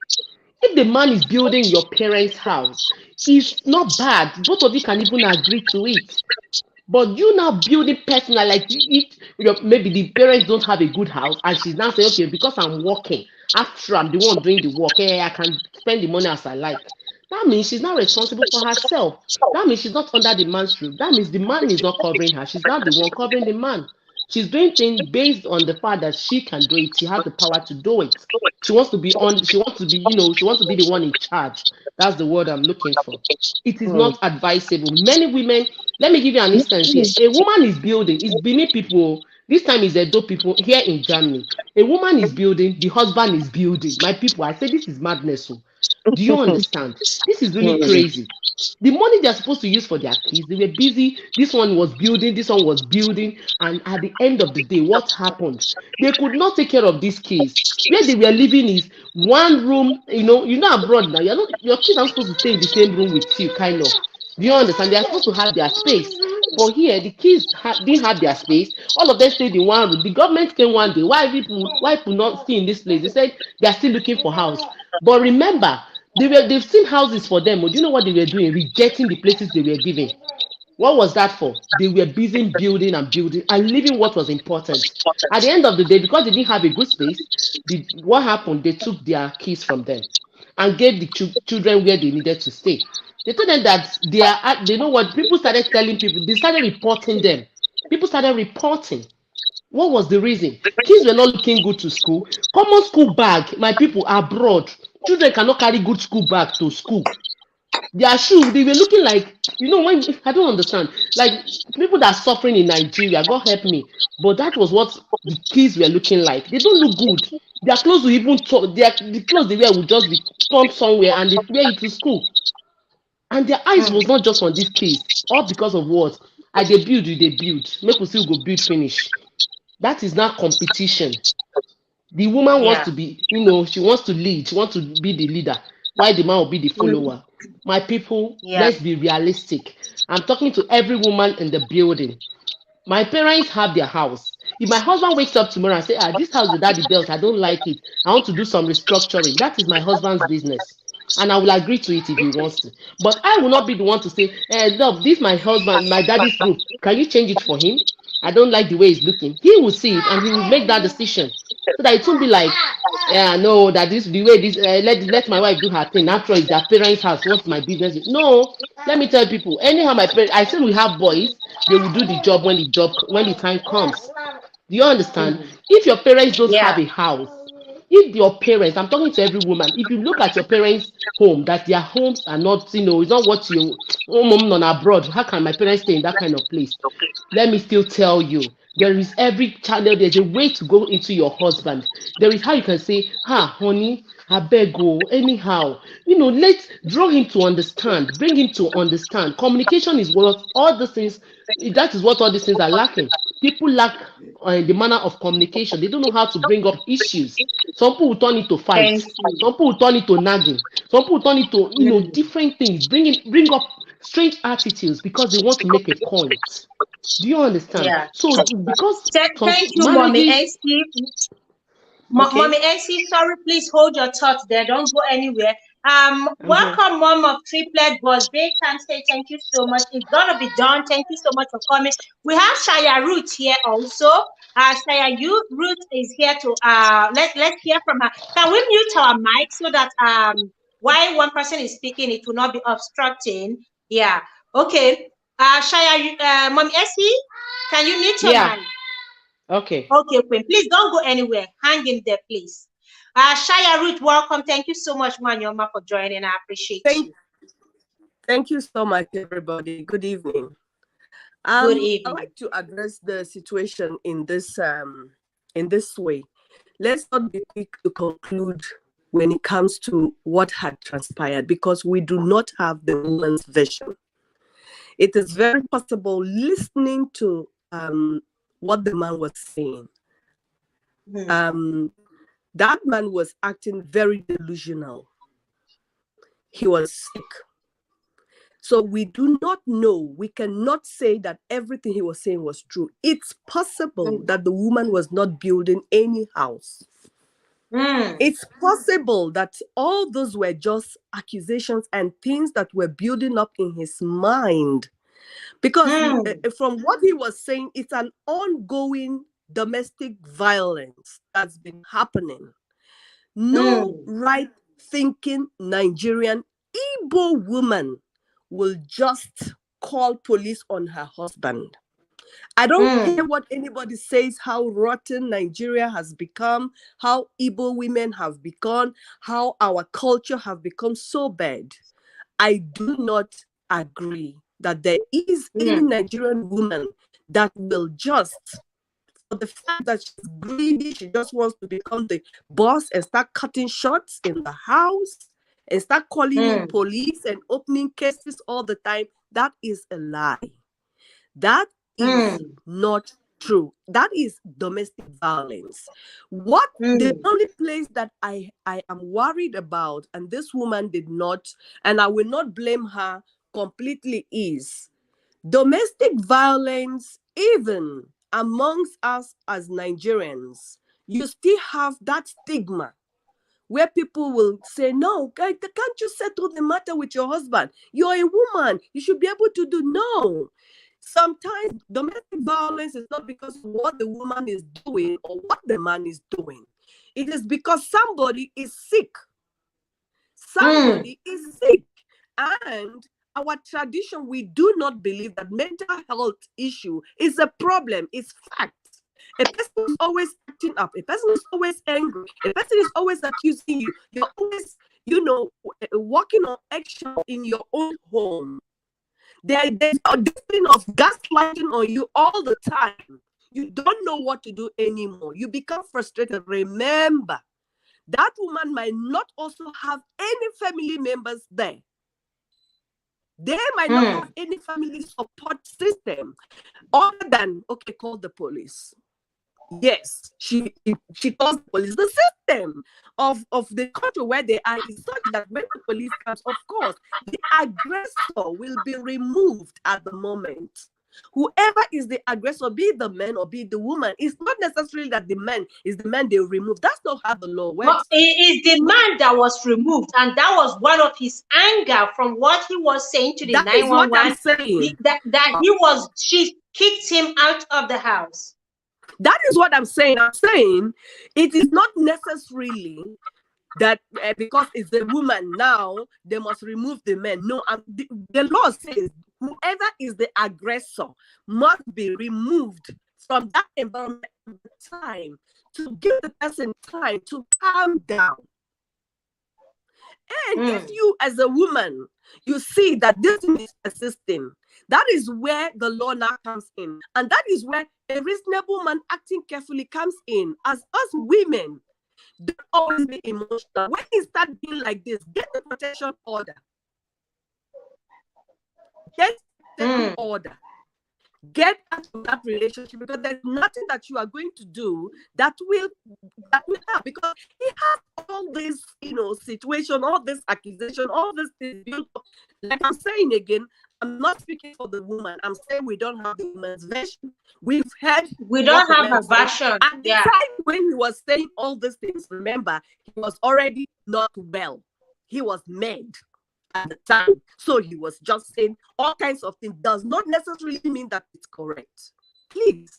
If the man is building your parents' house, it's not bad. Both of you can even agree to it. But you now building personal, like if maybe the parents don't have a good house, and she's now saying, okay, because I'm working, after I'm the one doing the work, I can spend the money as I like. That means she's not responsible for herself. That means she's not under the man's roof. That means the man is not covering her. She's not the one covering the man. She's doing things based on the fact that she can do it. She has the power to do it. She wants to be on, she wants to be, she wants to be the one in charge. That's the word I'm looking for. It is not advisable. Many women, let me give you an instance here. A woman is building, it's Benin people, this time is Edo people here in Germany. A woman is building, the husband is building. My people, I say this is madness. So, do you understand? This is really crazy. The money they're supposed to use for their kids, they were busy. This one was building, this one was building. And at the end of the day, what happened? They could not take care of these kids. Where they were living is one room, abroad now. Your kids are supposed to stay in the same room with you, kind of. Do you understand? They are supposed to have their space. But here, the kids didn't have their space. All of them stayed in one room. The government came one day. Why people not stay in this place? They said they are still looking for house. But remember, they've seen houses for them. But do you know what they were doing? Rejecting the places they were giving. What was that for? They were busy building and leaving what was important. At the end of the day, because they didn't have a good space, what happened? They took their keys from them and gave the children where they needed to stay. They told them that they know what people started telling people. They started reporting them. People started reporting. What was the reason? Kids were not looking good to school. Common school bag, my people abroad. Children cannot carry good school bag to school. Their shoes, they were looking like, when I don't understand. Like people that are suffering in Nigeria, God help me. But that was what the kids were looking like. They don't look good. Their clothes will even the clothes they wear will just be torn somewhere and they wear it to school. And their eyes was not just on this case, all because of what? They build, they build. Make we still go build finish. That is not competition. The woman wants to be, she wants to lead, she wants to be the leader, while the man will be the follower. My people, let's be realistic. I'm talking to every woman in the building. My parents have their house. If my husband wakes up tomorrow and say, this house the daddy built, I don't like it, I want to do some restructuring, that is my husband's business. And I will agree to it if he wants to. But I will not be the one to say, no, this is my husband, my daddy's room. Can you change it for him? I don't like the way he's looking. He will see it and he will make that decision. So that it won't be like, no, that this the way this let my wife do her thing. After all, it's their parents' house. What's my business? No, let me tell people. Anyhow, my parents, I say we have boys, they will do the job when the time comes. Do you understand? If your parents don't have a house, if your parents, I'm talking to every woman, if you look at your parents' home, that their homes are not, it's not what you on abroad. How can my parents stay in that kind of place? Let me still tell you, there is every channel, there's a way to go into your husband. There is how you can say, honey, I beg you, anyhow, let's draw him to understand, bring him to understand. Communication is what all these things, that is what all these things are lacking. People lack the manner of communication. They don't know how to bring up issues. Some people will turn it to fight. Thank you. Some people will turn it to nagging. Some people will turn it to, different things, bring up strange attitudes because they want to make a point. Do you understand? Yeah. So because some Thank you, Mommy marriages, AC. okay, Mommy AC, sorry, please hold your thoughts there. Don't go anywhere. I'm here. Welcome, Mom of Triplet Boss. They can say thank you so much. It's gonna be done. Thank you so much for coming. We have Shaya Ruth here also. Shaya Ruth is here to let's hear from her. Can we mute our mic so that while one person is speaking, it will not be obstructing? Yeah. Okay. Shaya, Mommy AC, can you mute your Yeah. mic? Okay. Okay, Queen. Please don't go anywhere. Hang in there, please. Shaya Ruth, welcome. Thank you so much, Wanyoma, for joining. I appreciate you. Thank you so much, everybody. Good evening. Good I'd evening. like to address the situation in this way. Let's not be quick to conclude when it comes to what had transpired, because we do not have the woman's version. It is very possible, listening to what the man was saying, that man was acting very delusional. He was sick. So we do not know, we cannot say that everything he was saying was true. It's possible that the woman was not building any house. It's possible that all those were just accusations and things that were building up in his mind. Because from what he was saying, it's an ongoing domestic violence that's been happening. No right-thinking Nigerian Igbo woman will just call police on her husband. I don't care what anybody says, how rotten Nigeria has become, how Igbo women have become, how our culture have become so bad. I do not agree that there is any Nigerian woman that will just, for the fact that she's greedy, she just wants to become the boss and start cutting shots in the house and start calling in police and opening cases all the time. That is a lie. That is not true. That is domestic violence. What the only place that I am worried about, and this woman did not, and I will not blame her completely, is domestic violence. Even amongst us as Nigerians, you still have that stigma where people will say, no, can't you settle the matter with your husband? You're a woman. You should be able to do. No. Sometimes domestic violence is not because of what the woman is doing or what the man is doing. It is because somebody is sick. Somebody is sick. And our tradition, we do not believe that mental health issue is a problem. It's fact. A person is always acting up. A person is always angry. A person is always accusing you. You're always, walking on eggshell in your own home. There's a thing of gaslighting on you all the time. You don't know what to do anymore. You become frustrated. Remember, that woman might not also have any family members there. They might not have any family support system other than, okay, call the police. Yes, she calls the police. The system of the country where they are is such that when the police comes, of course, the aggressor will be removed at the moment. Whoever is the aggressor, be it the man or be it the woman, it's not necessarily that the man is the man they remove. That's not how the law works. But it is the man that was removed, and that was one of his anger from what he was saying to the 911. That is what I'm saying. She kicked him out of the house. That is what I'm saying. I'm saying it is not necessarily that because it's a woman now, they must remove the man. No, the law says whoever is the aggressor must be removed from that environment at the time to give the person time to calm down. And if you, as a woman, you see that this is persisting, that is where the law now comes in. And that is where a reasonable man acting carefully comes in. As us women, Don't always be emotional. When you start being like this, get the protection order. Get the protection order. Get out of that relationship, because there's nothing that you are going to do that will help, because he has all this, situation, all this accusation, all this things built up. Like I'm saying again, I'm not speaking for the woman. I'm saying we don't have the woman's version. We don't have a version. At the time when he was saying all these things, remember, he was already not well. He was mad at the time. So he was just saying all kinds of things. Does not necessarily mean that it's correct. Please.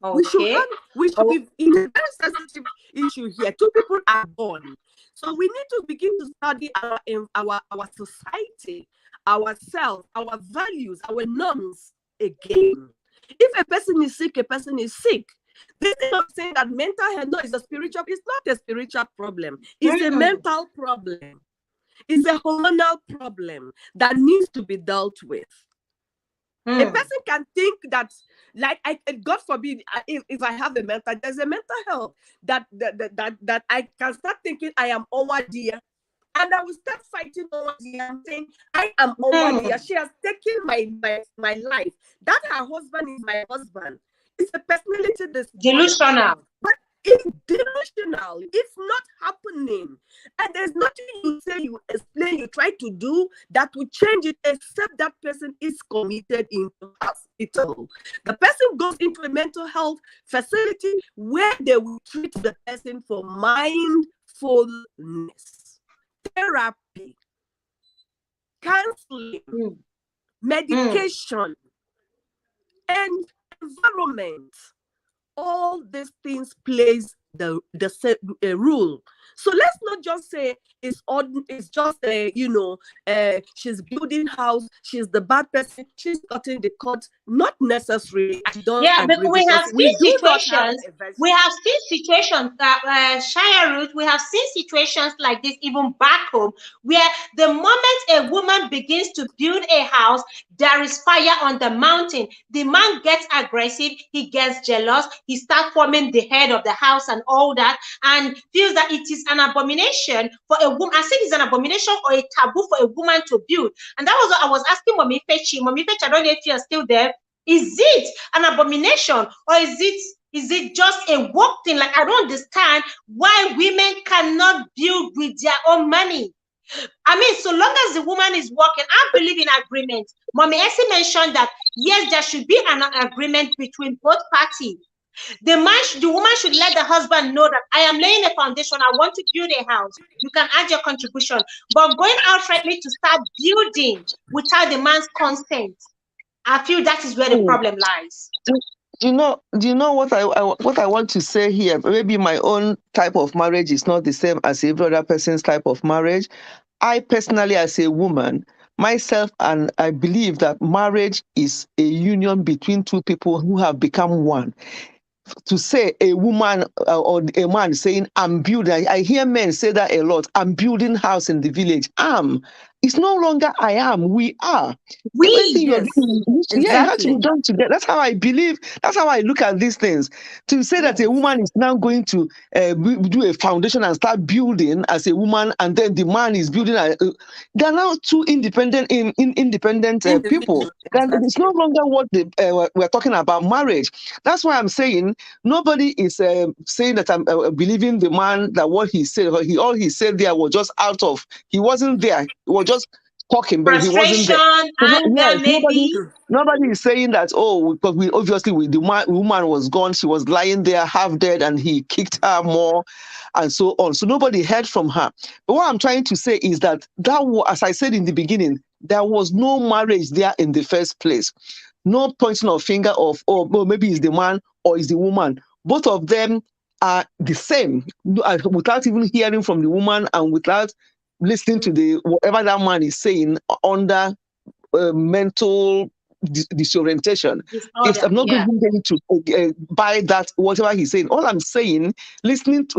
Oh, okay. We should be in a very sensitive issue here. Two people are born. So we need to begin to study our society, ourselves, our values, our norms again. If a person is sick, a person is sick. This is not saying that mental health, no, it's not a spiritual problem. It's a mental problem. It's a hormonal problem that needs to be dealt with. A person can think that, like, God forbid, if I have there's a mental health that I can start thinking I am over dear, and I will start fighting over dear. I'm saying I am over dear. She has taken my life. That her husband is my husband. It's a personality delusional. But it's delusional. It's not happening. And there's nothing you say, you explain, you try to do that will change it, except that person is committed into hospital. The person goes into a mental health facility where they will treat the person for mindfulness, therapy, counseling, medication, and environment. All these things plays the rule. So let's not just say it's just she's building house, she's the bad person, she's cutting the cut. Not necessarily. I don't agree, but we have seen situations. We have seen situations that Shire Ruth, we have seen situations like this even back home, where the moment a woman begins to build a house, there is fire on the mountain. The man gets aggressive, he gets jealous, he starts forming the head of the house and all that, and feels that it is an abomination for a woman. I think it's an abomination or a taboo for a woman to build. And that was what I was asking Mommy Fechi. Mommy Fechi, I don't know if you're still there. Is it an abomination, or is it just a work thing? Like, I don't understand why women cannot build with their own money. I mean, so long as the woman is working, I believe in agreement. Mommy Essie mentioned that, yes, there should be an agreement between both parties. The woman should let the husband know that I am laying a foundation. I want to build a house. You can add your contribution. But going outrightly to start building without the man's consent, I feel that is where the problem lies. Do you know what I want to say here? Maybe my own type of marriage is not the same as every other person's type of marriage. I personally, as a woman, myself, and I believe that marriage is a union between two people who have become one. To say a woman or a man saying, I'm building, I hear men say that a lot, I'm building house in the village. It's no longer I am, we are. Everything you're doing, it has to be done together. That's how I believe, that's how I look at these things. To say that a woman is now going to do a foundation and start building as a woman, and then the man is building, they're now two independent people. Then it's no longer what we're talking about marriage. That's why I'm saying nobody is saying that I'm believing the man, that what he said, all he said there was just out of, he wasn't there. He was just talking, but he wasn't there. Nobody is saying that, because the woman was gone, she was lying there half dead, and he kicked her more, and so on. So nobody heard from her. But what I'm trying to say is that as I said in the beginning, there was no marriage there in the first place. No pointing of finger of, maybe it's the man or it's the woman. Both of them are the same, without even hearing from the woman and without listening to whatever that man is saying under mental disorientation. If Disorder, I'm not yeah. going to buy that, whatever he's saying, all I'm saying,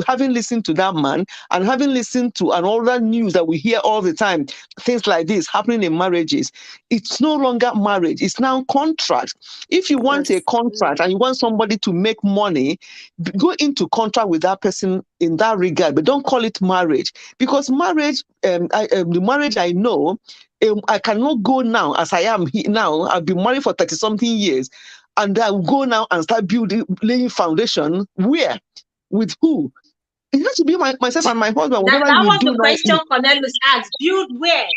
having listened to that man and having listened to and all that news that we hear all the time, things like this happening in marriages, it's no longer marriage, it's now contract. If you want a contract and you want somebody to make money, go into contract with that person in that regard, but don't call it marriage, because marriage, the marriage I know, I cannot go now as I am now. I've been married for 30 something years, and I will go now and start laying foundation. Where? With who? It has to be myself and my husband. Whatever That we was do the now. question Cornelius asked. Build where?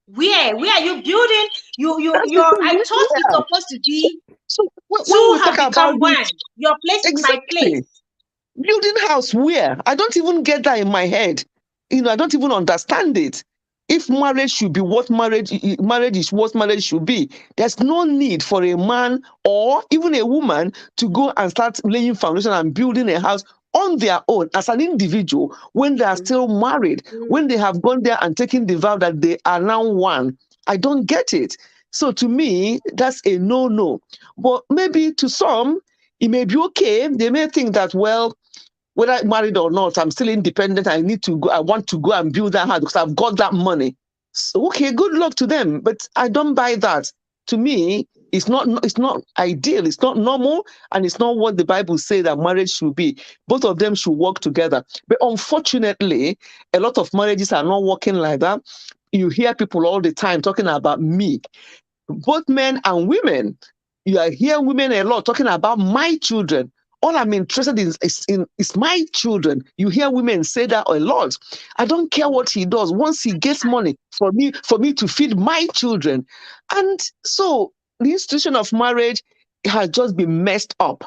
Where are you building? I thought it's supposed to be so when two we have talk about become one. Your place is my place. Building house where? I don't even get that in my head. I don't even understand it. If marriage should be what marriage is what marriage should be, there's no need for a man or even a woman to go and start laying foundation and building a house on their own as an individual when they are still married, when they have gone there and taken the vow that they are now one. I don't get it. So to me, that's a no. But maybe to some, it may be okay. They may think that, well, whether I'm married or not, I'm still independent. I want to go and build that house because I've got that money. So, okay, good luck to them. But I don't buy that. To me, it's not ideal. It's not normal, and it's not what the Bible says that marriage should be. Both of them should work together. But unfortunately, a lot of marriages are not working like that. You hear people all the time talking about me, both men and women. You are hearing women a lot talking about my children. All I'm interested in is my children. You hear women say that a lot. I don't care what he does. Once he gets money for me to feed my children. And so the institution of marriage has just been messed up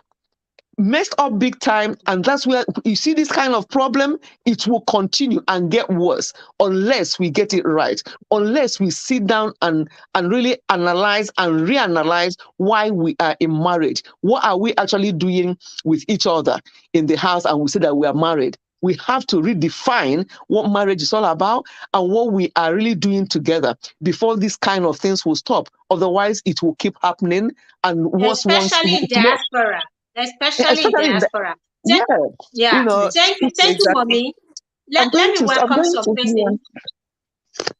big time. And that's where you see this kind of problem. It will continue and get worse unless we get it right, unless we sit down and really analyze and reanalyze why we are in marriage. What are we actually doing with each other in the house? And we say that we are married. We have to redefine what marriage is all about and what we are really doing together before these kind of things will stop. Otherwise, it will keep happening. And especially in diaspora. Especially in diaspora. Yeah. Thank you, Mommy. Let me welcome some person.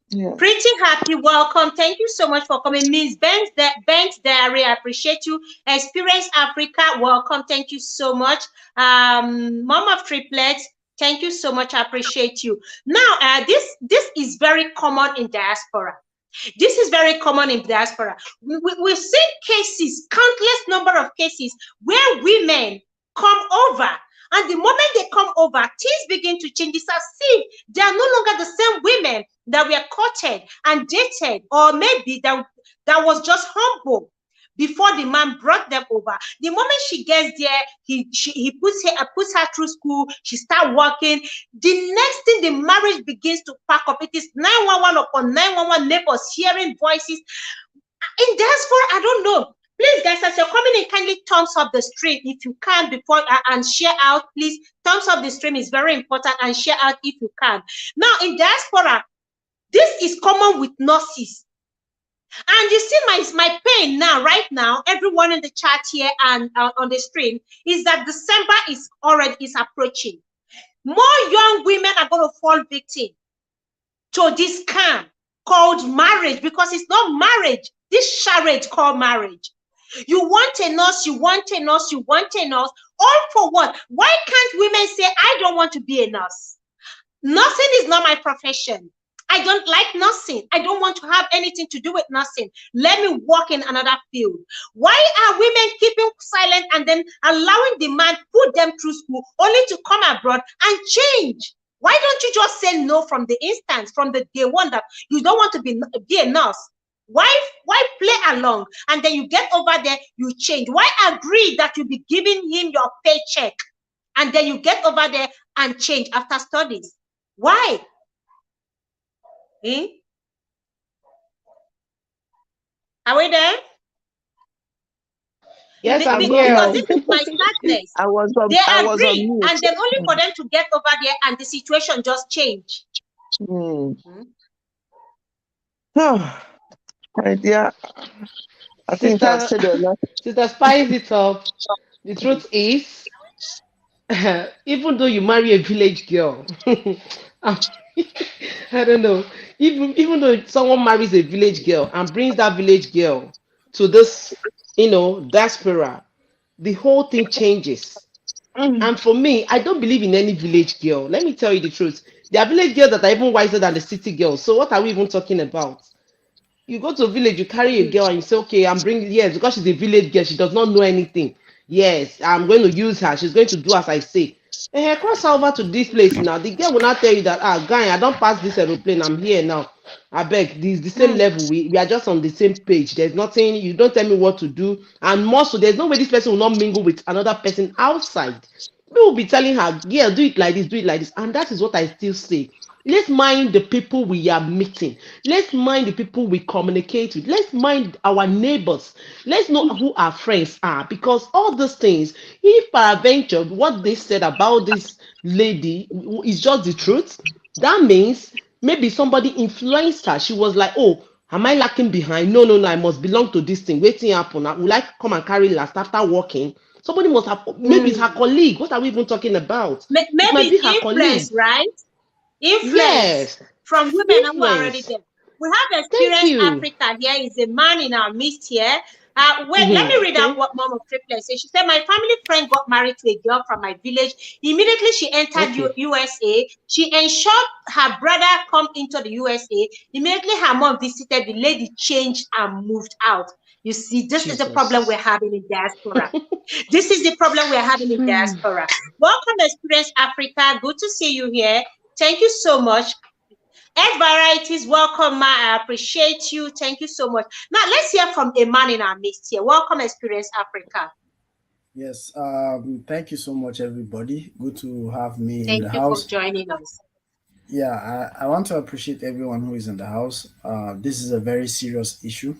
Yeah. Pretty happy, welcome. Thank you so much for coming. Miss Banks Diary, I appreciate you. Experience Africa, welcome. Thank you so much. Mom of Triplets, thank you so much. I appreciate you. Now, this is very common in diaspora. This is very common in diaspora. We've seen cases, countless number of cases, where women come over, and the moment they come over, things begin to change. It's as if they are no longer the same women that were courted and dated, or maybe that was just humble before the man brought them over. The moment she gets there, he puts her through school, she starts working. The next thing, the marriage begins to pack up. It is 911 upon 911, neighbors hearing voices. In diaspora, I don't know. Please, guys, as you're coming in, kindly thumbs up the stream if you can before and share out. Please, thumbs up the stream is very important, and share out if you can. Now, in diaspora, this is common with nurses. And you see my pain now, right now, everyone in the chat here and on the stream, is that December is approaching. More young women are going to fall victim to this scam called marriage, because it's not marriage, this charade called marriage. You want a nurse, you want a nurse, you want a nurse, all for what? Why can't women say, I don't want to be a nurse? Nursing is not my profession. I don't like nursing. I don't want to have anything to do with nursing. Let me work in another field. Why are women keeping silent and then allowing the man put them through school only to come abroad and change? Why don't you just say no from the instance, from the day one, that you don't want to be a nurse? Why play along and then you get over there, you change? Why agree that you'll be giving him your paycheck and then you get over there and change after studies? Why? Are we there? Yes, I'm here. Because this is my sadness. They agree, and then only for them to get over there and the situation just change. Oh, my dear. I think I've Sister, said enough. Sister, spice it up. The truth is, even though you marry a village girl, I don't know. Even though someone marries a village girl and brings that village girl to this, diaspora, the whole thing changes. Mm. And for me, I don't believe in any village girl. Let me tell you the truth. There are village girls that are even wiser than the city girls. So what are we even talking about? You go to a village, you carry a girl, and you say, okay, I'm bringing, yes, because she's a village girl, she does not know anything. Yes, I'm going to use her. She's going to do as I say. And cross over to this place now. The girl will not tell you that, guy, I don't pass this aeroplane. I'm here now. I beg, this the same level. We are just on the same page. There's nothing, you don't tell me what to do. And more so, there's no way this person will not mingle with another person outside. We will be telling her, yeah, do it like this, do it like this. And that is what I still say. Let's mind the people we are meeting. Let's mind the people we communicate with. Let's mind our neighbors. Let's know who our friends are. Because all these things, if peradventure what they said about this lady is just the truth, that means maybe somebody influenced her. She was like, oh, am I lacking behind? No, no, no, I must belong to this thing. Waiting happen. Will I come and carry last after working? Somebody must have, maybe it's her colleague. What are we even talking about? It might Maybe be her colleague. influence, right? Influence Yes, from women who are already influence. there. We have Thank Experience you. Africa. Here is a man in our midst here. Wait, let me read out Okay. what Mom of Triplet says. She said, my family friend got married to a girl from my village. Immediately she entered Okay. USA. She ensured her brother come into the USA. Immediately her mom visited, the lady changed and moved out. You see, this is the problem we're Jesus. having in diaspora. This is the problem we're having in diaspora. Welcome, Experience Africa. Good to see you here. Thank you so much. Ed Varieties, welcome, Ma. I appreciate you. Thank you so much. Now, let's hear from a man in our midst here. Welcome, Experience Africa. Yes, thank you so much, everybody. Good to have me in Thank the you for house. joining us. Yeah, I want to appreciate everyone who is in the house. This is a very serious issue.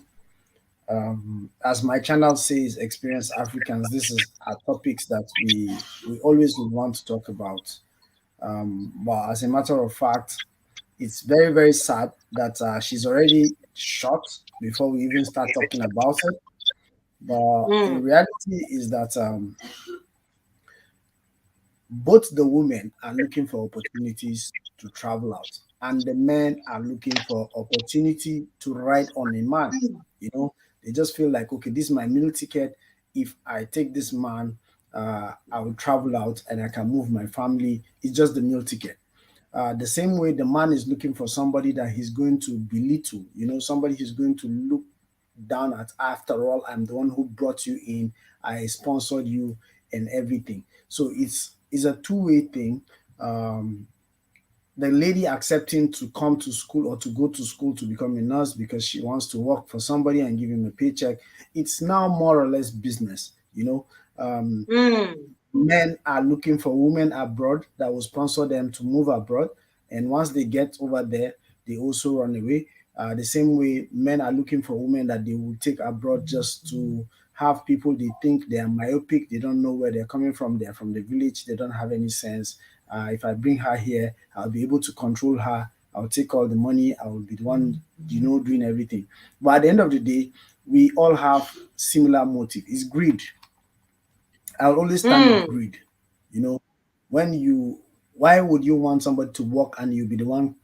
As my channel says, Experience Africans, this is topics that we always would want to talk about. But as a matter of fact, it's very, very sad that she's already shot before we even start talking about it. But the reality is that both the women are looking for opportunities to travel out, and the men are looking for opportunity to ride on a man. You know, they just feel like, okay, this is my meal ticket. If I take this man, I will travel out and I can move my family. It's just the meal ticket. The same way the man is looking for somebody that he's going to belittle, somebody he's going to look down at. After all, I'm the one who brought you in, I sponsored you and everything. So it's a two-way thing. The lady accepting to come to school or to go to school to become a nurse because she wants to work for somebody and give him a paycheck, it's now more or less business. Men are looking for women abroad that will sponsor them to move abroad, and once they get over there, they also run away. The same way men are looking for women that they will take abroad just to have people they think they are myopic, they don't know where they're coming from, they're from the village, they don't have any sense. If I bring her here, I'll be able to control her, I'll take all the money, I will be the one, doing everything. But at the end of the day, we all have similar motive. It's greed. I'll always stand with greed. You know, why would you want somebody to work and you be the one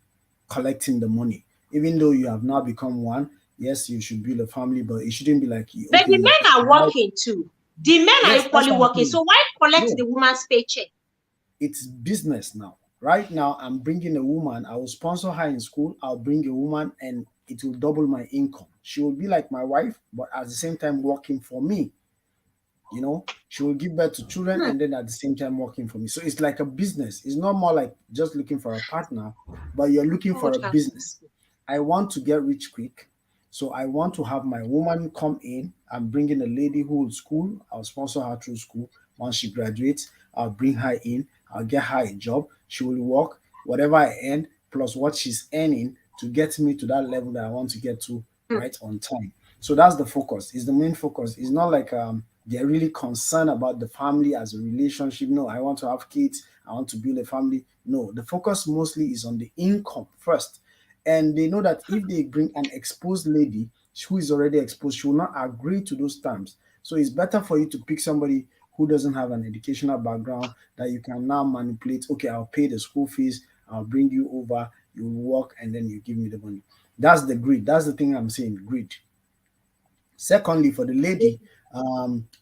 collecting the money? Even though you have now become one, yes, you should build a family, but it shouldn't be like, But okay, the men are working too. The men are yes, that's equally what I'm working. saying. So why collect No, the woman's paycheck? it's business now. Right now, I'm bringing a woman. I will sponsor her in school. I'll bring a woman, and it will double my income. She will be like my wife, but at the same time working for me. She will give birth to children and then at the same time working for me. So it's like a business. It's not more like just looking for a partner, but you're looking for God a have business. mercy. I want to get rich quick. So I want to have my woman come in. I'm bringing a lady who will school. I'll sponsor her through school. Once she graduates, I'll bring her in. I'll get her a job. She will work whatever I earn plus what she's earning to get me to that level that I want to get to right on time. So that's the focus. Is the main focus. It's not like they're really concerned about the family as a relationship. No, I want to have kids. I want to build a family. No, the focus mostly is on the income first. And they know that if they bring an exposed lady, who is already exposed, she will not agree to those terms. So it's better for you to pick somebody who doesn't have an educational background that you can now manipulate. Okay, I'll pay the school fees, I'll bring you over, you work, and then you give me the money. That's the greed. That's the thing I'm saying, greed. Secondly, for the lady,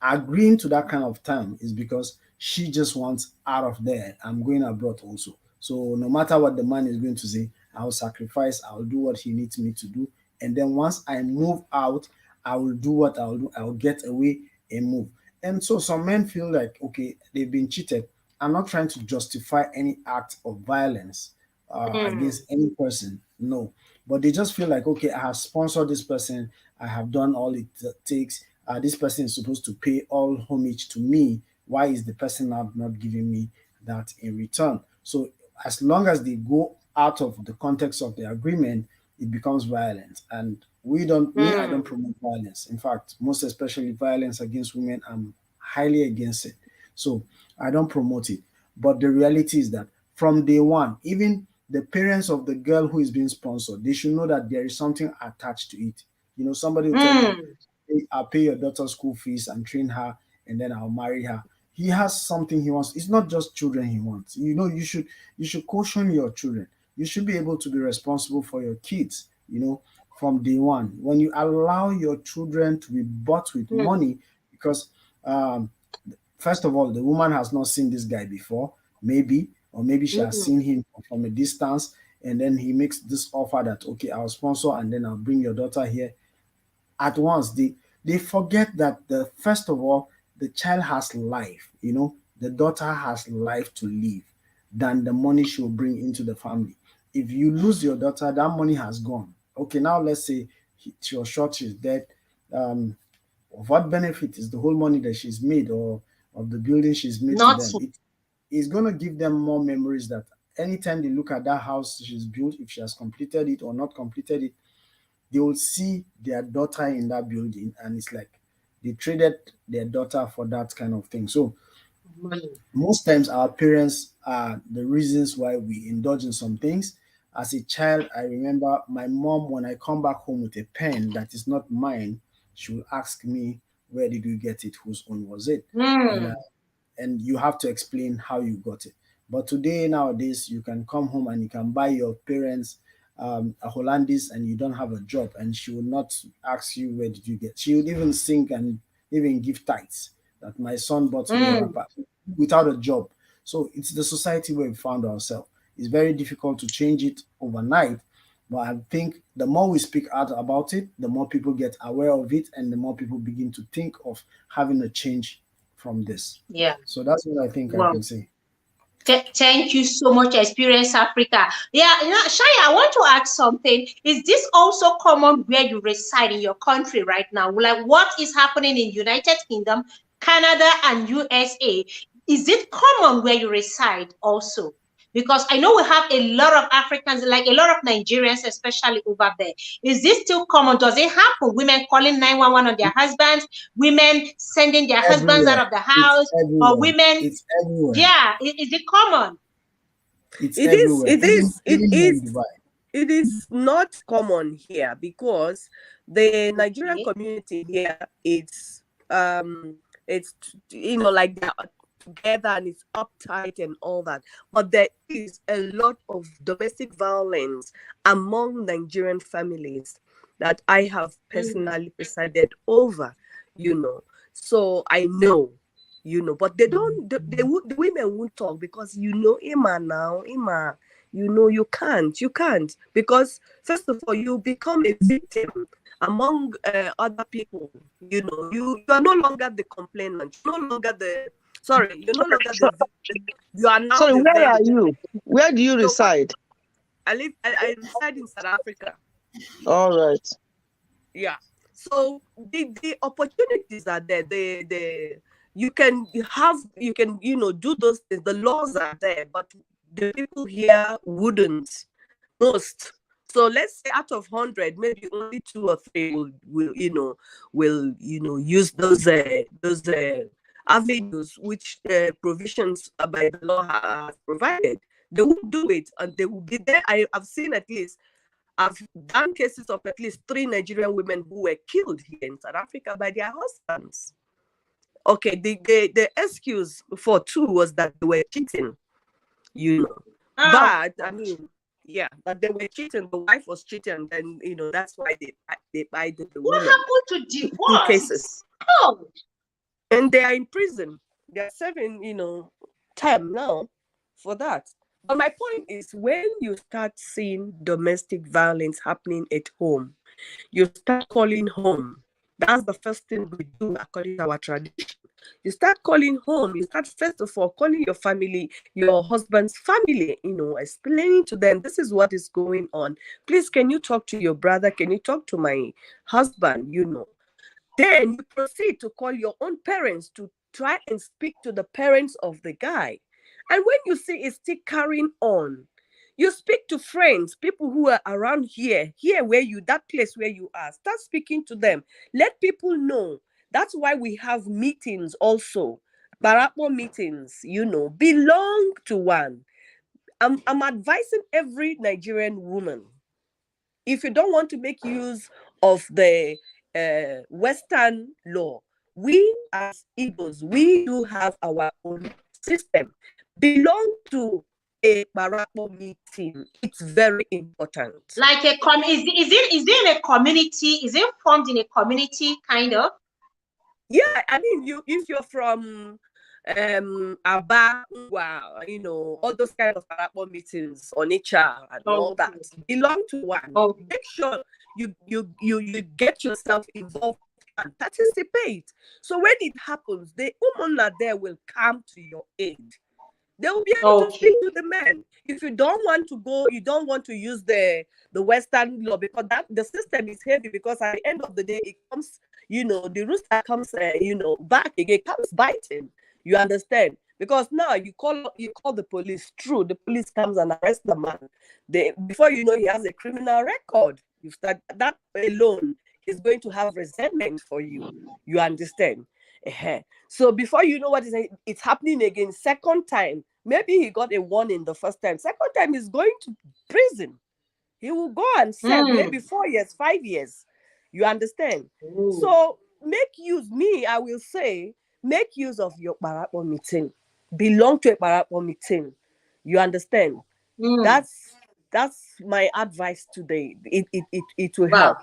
agreeing to that kind of term is because she just wants out of there. I'm going abroad also. So no matter what the man is going to say, I'll sacrifice, I'll do what he needs me to do. And then once I move out, I will do what I'll do. I'll get away and move. And so some men feel like, okay, they've been cheated. I'm not trying to justify any act of violence against any person. No. But they just feel like, okay, I have sponsored this person. I have done all it takes. This person is supposed to pay all homage to me. Why is the person now not giving me that in return? So as long as they go out of the context of the agreement, it becomes violent. And I don't promote violence. In fact, most especially violence against women, I'm highly against it. So I don't promote it. But the reality is that from day one, even the parents of the girl who is being sponsored, they should know that there is something attached to it. You know, somebody will tell you, "Hey, I'll pay your daughter's school fees and train her, and then I'll marry her." He has something he wants. It's not just children he wants. You know, you should caution your children. You should be able to be responsible for your kids, you know, from day one. When you allow your children to be bought with money, because first of all, the woman has not seen this guy before, maybe, or maybe she has seen him from a distance, and then he makes this offer that, okay, I'll sponsor and then I'll bring your daughter here. At once, they forget that first of all, the child has life, you know, the daughter has life to live than the money she will bring into the family. If you lose your daughter, that money has gone. Okay, now let's say she was shot, she's dead. Of what benefit is the whole money that she's made, or of the building she's made to them? It is going to give them more memories that anytime they look at that house she's built, if she has completed it or not completed it, they will see their daughter in that building, and it's like they traded their daughter for that kind of thing. So most times our parents are the reasons why we indulge in some things. As a child, I remember my mom, when I come back home with a pen that is not mine, she will ask me, where did you get it? Whose own was it? And you have to explain how you got it. But today, nowadays, you can come home and you can buy your parents a Hollandis and you don't have a job, and she will not ask you, where did you get? She would even sing and even give tithes that my son bought me a wrapper without a job. So it's the society where we found ourselves. It's very difficult to change it overnight, but I think the more we speak out about it, the more people get aware of it, and the more people begin to think of having a change from this. Yeah. So that's what I think I can say. Thank you so much, Experience Africa. Yeah, you know, Shaya, I want to ask something. Is this also common where you reside in your country right now? Like what is happening in United Kingdom, Canada, and USA? Is it common where you reside also? Because I know we have a lot of Africans, like a lot of Nigerians, especially over there. Is this still common? Does it happen? Women calling 911 on their husbands, women sending their husbands out of the house, or women? It's everywhere. Yeah, is it common? It's everywhere. It is not common here because the Nigerian community here, it's you know, like they're together and it's uptight and all that, but there is a lot of domestic violence among Nigerian families that I have personally presided over, you know, so I know, you know, but the women won't talk because, you know, Ima, you know, you can't, because first of all, you become a victim among other people, you know, you are no longer the complainant, you're no longer the you are now. Sorry, where are you? Where do you reside? I reside in South Africa. All right. Yeah. So the opportunities are there. You can you know, do those things. The laws are there, but the people here wouldn't. Most. So let's say out of 100, maybe only 2 or 3 will use those avenues which provisions by the law have provided. They won't do it, and they will be there. I've seen at least I've done cases of at least 3 Nigerian women who were killed here in South Africa by their husbands. Okay, the excuse for 2 was that they were cheating, you know. But I mean, yeah, that they were cheating. The wife was cheating, and then that's why they bided the What women. happened to 2 divorce? cases. Oh. And they are in prison. They are serving, time now for that. But my point is, when you start seeing domestic violence happening at home, you start calling home. That's the first thing we do according to our tradition. You start calling home. You start, first of all, calling your family, your husband's family, explaining to them, this is what is going on. Please, can you talk to your brother? Can you talk to my husband? Then you proceed to call your own parents to try and speak to the parents of the guy. And when you see it's still carrying on, you speak to friends, people who are around here that place where you are. Start speaking to them. Let people know. That's why we have meetings also. Barapo meetings, belong to one. I'm advising every Nigerian woman, if you don't want to make use of the Western law, we as Igbos, we do have our own system. Belong to a Barapo meeting. It's very important. Like is it in a community? Is it formed in a community, kind of? Yeah, I mean, if you're from Aba, all those kind of Barapo meetings on HR and all that, belong to one. Make sure you get yourself involved and participate. So when it happens, the women are there will come to your aid. They will be able to speak to the men. If you don't want to go, you don't want to use the Western law, because the system is heavy, because at the end of the day, it comes, the rooster comes, back again, comes biting. You understand? Because now you call the police. True, the police comes and arrests the man. Before you know, he has a criminal record. You start that alone. He's going to have resentment for you. You understand? So before you know what it's happening again, second time, maybe he got a warning the first time. Second time, he's going to prison. He will go and serve maybe 4 years, 5 years. You understand? So I will say, make use of your Barapo meeting. Belong to a Barapo meeting. You understand? That's my advice today. It will help.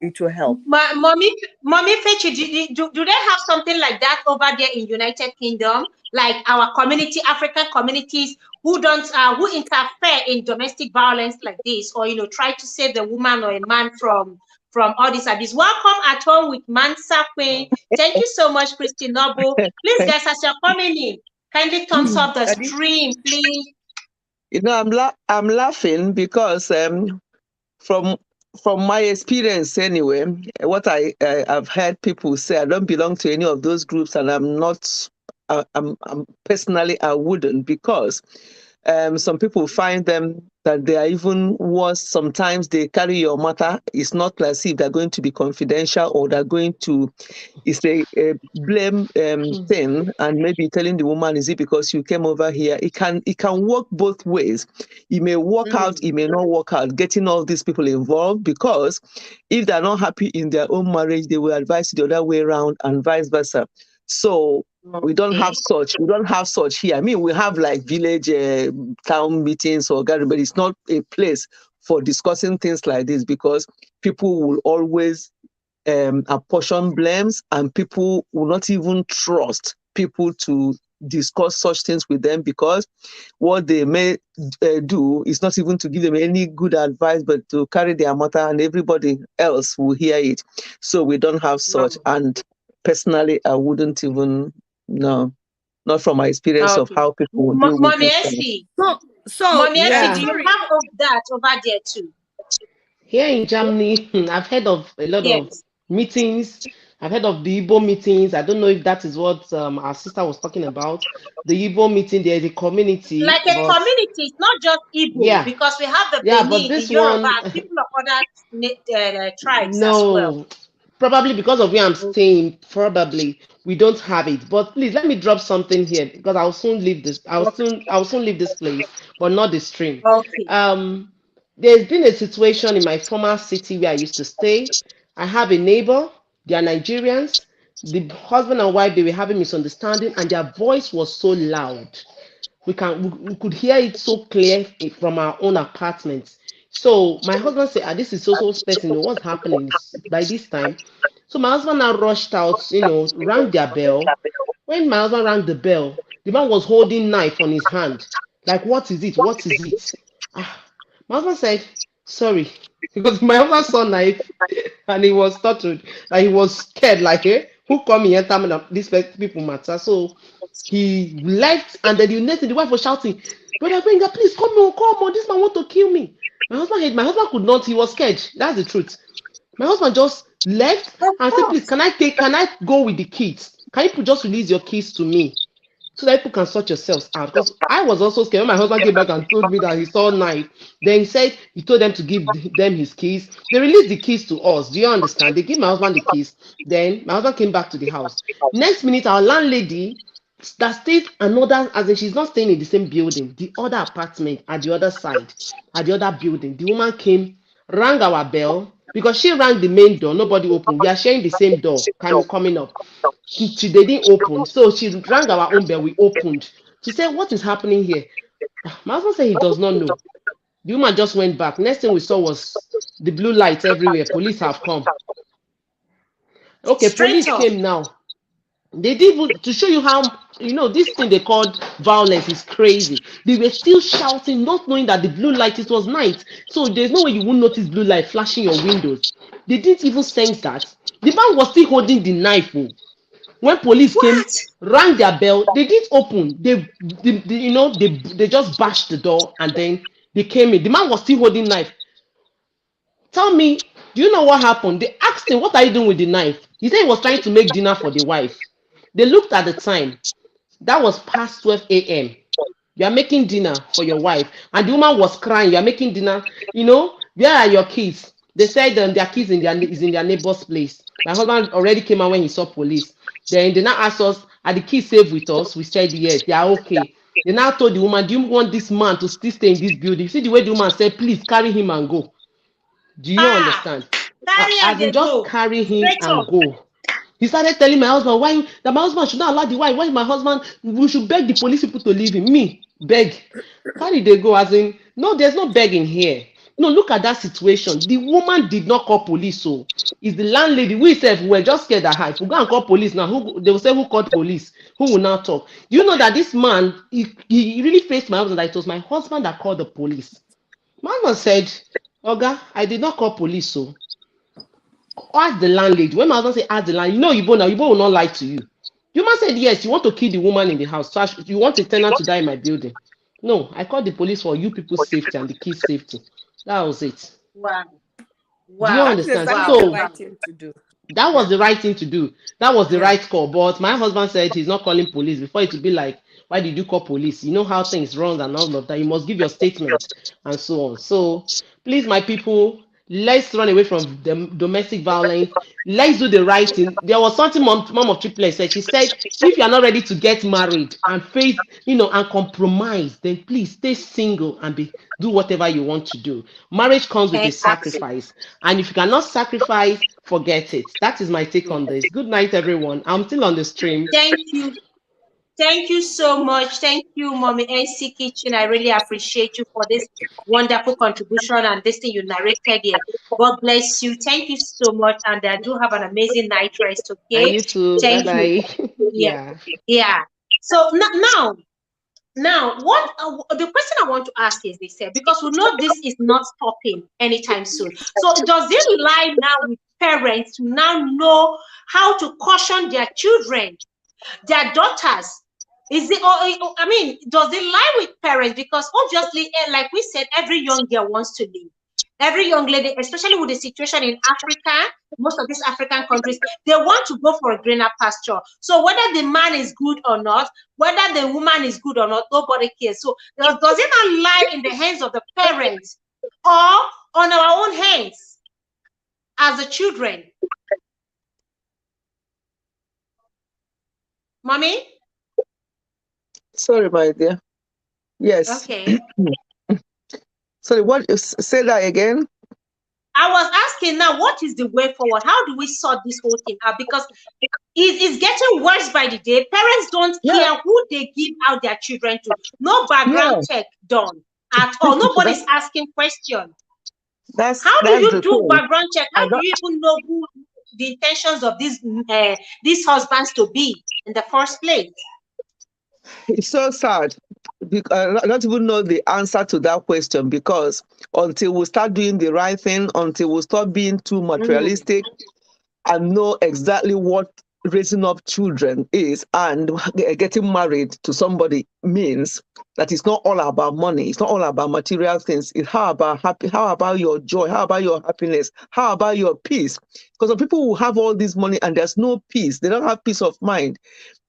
It will help. Mommy Fechi, do they have something like that over there in United Kingdom? Like our community, African communities who interfere in domestic violence like this, or try to save the woman or a man from all this abuse. Welcome at home with Mansa Queen. Thank you so much, Christy Noble. Please, guys, as you're coming in, kindly thumbs up the stream, please. I'm laughing because from my experience anyway, what I've heard people say, I don't belong to any of those groups, and I'm not. I'm personally, I wouldn't, because some people find them that they are even worse. Sometimes they carry your matter. It's not as if they're going to be confidential, or they're going to, it's a blame thing, and maybe telling the woman, is it because you came over here? It can work both ways. It may work out, it may not work out, getting all these people involved, because if they're not happy in their own marriage, they will advise the other way around, and vice versa. So we don't have such. We don't have such here. I mean, we have like village, town meetings or gathering, but it's not a place for discussing things like this, because people will always apportion blames, and people will not even trust people to discuss such things with them, because what they may do is not even to give them any good advice, but to carry their matter, and everybody else will hear it. So we don't have such. And personally, I wouldn't even know, not from my experience of how people would deal with Mommy it. Essie. Mommy Essie, do you have of that over there too? Here in Germany, I've heard of a lot of meetings. I've heard of the Igbo meetings. I don't know if that is what our sister was talking about. The Igbo meeting, there is a community. Like a community, it's not just Igbo, because we have the Benin, the Yoruba, and people of other tribes as well. Probably because of where I'm staying, probably we don't have it. But please let me drop something here, because I'll soon leave this. I'll soon leave this place, but not the stream. There's been a situation in my former city where I used to stay. I have a neighbor, they are Nigerians. The husband and wife, they were having misunderstanding, and their voice was so loud. We could hear it so clear from our own apartment. So my husband said, this is so person, what's happening by this time. So my husband now rushed out, rang their bell. When my husband rang the bell, the man was holding knife on his hand. Like, what is it? What is it? Ah, my husband said, sorry. Because my husband saw knife and he was startled. Like, he was scared, like, who come here, tell me that these people matter. So he left, and then the next thing, the wife was shouting, Brother Benga, please come on, this man want to kill me. My husband could not, he was scared. That's the truth. My husband just left Of and said, please, course. can I go with the kids? Can you just release your keys to me so that people can sort yourselves out? Because I was also scared when my husband came back and told me that he saw a knife. Then he said he told them to give them his keys. They released the keys to us. Do you understand? They gave my husband the keys. Then my husband came back to the house. Next minute, our landlady that stays another, as in she's not staying in the same building, the other apartment at the other side, at the other building. The woman came, rang our bell because she rang the main door. Nobody opened. We are sharing the same door. Coming up. She they didn't open, so she rang our own bell. We opened. She said, "What is happening here?" My husband said he does not know. The woman just went back. Next thing we saw was the blue lights everywhere. Police have come. Okay, Straight police up. came now. They did even to show you how this thing they called violence is crazy. They were still shouting, not knowing that the blue light, it was night. So there's no way you won't notice blue light flashing your windows. They didn't even sense that. The man was still holding the knife. Oh. When police came, What? rang their bell, they didn't open. They just bashed the door and then they came in. The man was still holding knife. Tell me, do you know what happened? They asked him, what are you doing with the knife? He said he was trying to make dinner for the wife. They looked at the time. That was past 12 a.m. You are making dinner for your wife. And the woman was crying. You are making dinner. Where are your kids? They said their kids is in their neighbor's place. My husband already came out when he saw police. Then they now asked us, are the kids safe with us? We said yes, they are okay. They now told the woman, do you want this man to still stay in this building? You see the way the woman said, please carry him and go. Do you Ah, understand? carry As and in they just go. carry him Straight and up. go. He started telling my husband that my husband should not allow the wife. Why my husband? We should beg the police people to leave him. Me beg. Carry they go as in no, there's no begging here. No, look at that situation. The woman did not call police, so it's the landlady. We said we were just scared that if we go and call police now, they will say who called police? Who will now talk? Do you know that this man he really faced my husband that it was my husband that called the police? My husband said, Oga, I did not call police, so ask the landlady. When my husband say ask the landlady, you will not lie to you. The woman said yes, you want to kill the woman in the house. So you want a tenant to die in my building. No, I called the police for you people's safety and the kids' safety. That was it. Wow. Do you Wow. That's understand? exactly the Wow. So right thing to do. that was Yeah. the right thing to do. That was the Yeah. right call. But my husband said he's not calling police before it would be like, why did you call police? You know how things run and all of that. You must give your statement and so on. So please, my people, let's run away from the domestic violence. Let's do the right thing. There was something mom of triplets said. She said, if you are not ready to get married and face, and compromise, then please stay single and do whatever you want to do. Marriage comes with a Exactly. sacrifice. And if you cannot sacrifice, forget it. That is my take Yeah. on this. Good night, everyone. I'm still on the stream. Thank you. Thank you so much. Thank you, Mommy NC Kitchen. I really appreciate you for this wonderful contribution and this thing you narrated here. God bless you. Thank you so much. And do have an amazing night rest, And okay? you too. Bye Thank you. bye. Yeah. Yeah. Yeah. So now, what the question I want to ask is this, because we know this is not stopping anytime soon. So does it lie now with parents to now know how to caution their children, their daughters? Is it, or I mean, does it lie with parents? Because obviously, like we said, every young girl wants to live. Every young lady, especially with the situation in Africa, most of these African countries, they want to go for a greener pasture. So whether the man is good or not, whether the woman is good or not, nobody cares. So does it not lie in the hands of the parents or on our own hands as the children? Mommy? Sorry, my dear. Yes. Okay. Sorry, what? Say that again. I was asking now, what is the way forward? How do we sort this whole thing out? Because it's getting worse by the day. Parents don't care who they give out their children to. No background check done at all. Nobody's asking questions. How do you do background check? How do you even know who the intentions of these husbands to be in the first place? It's so sad. I don't even know the answer to that question, because until we start doing the right thing, until we stop being too materialistic and know exactly what raising up children is and getting married to somebody means, that it's not all about money, it's not all about material things. It's how about your joy, how about your happiness, how about your peace? Because some people will have all this money and there's no peace, they don't have peace of mind.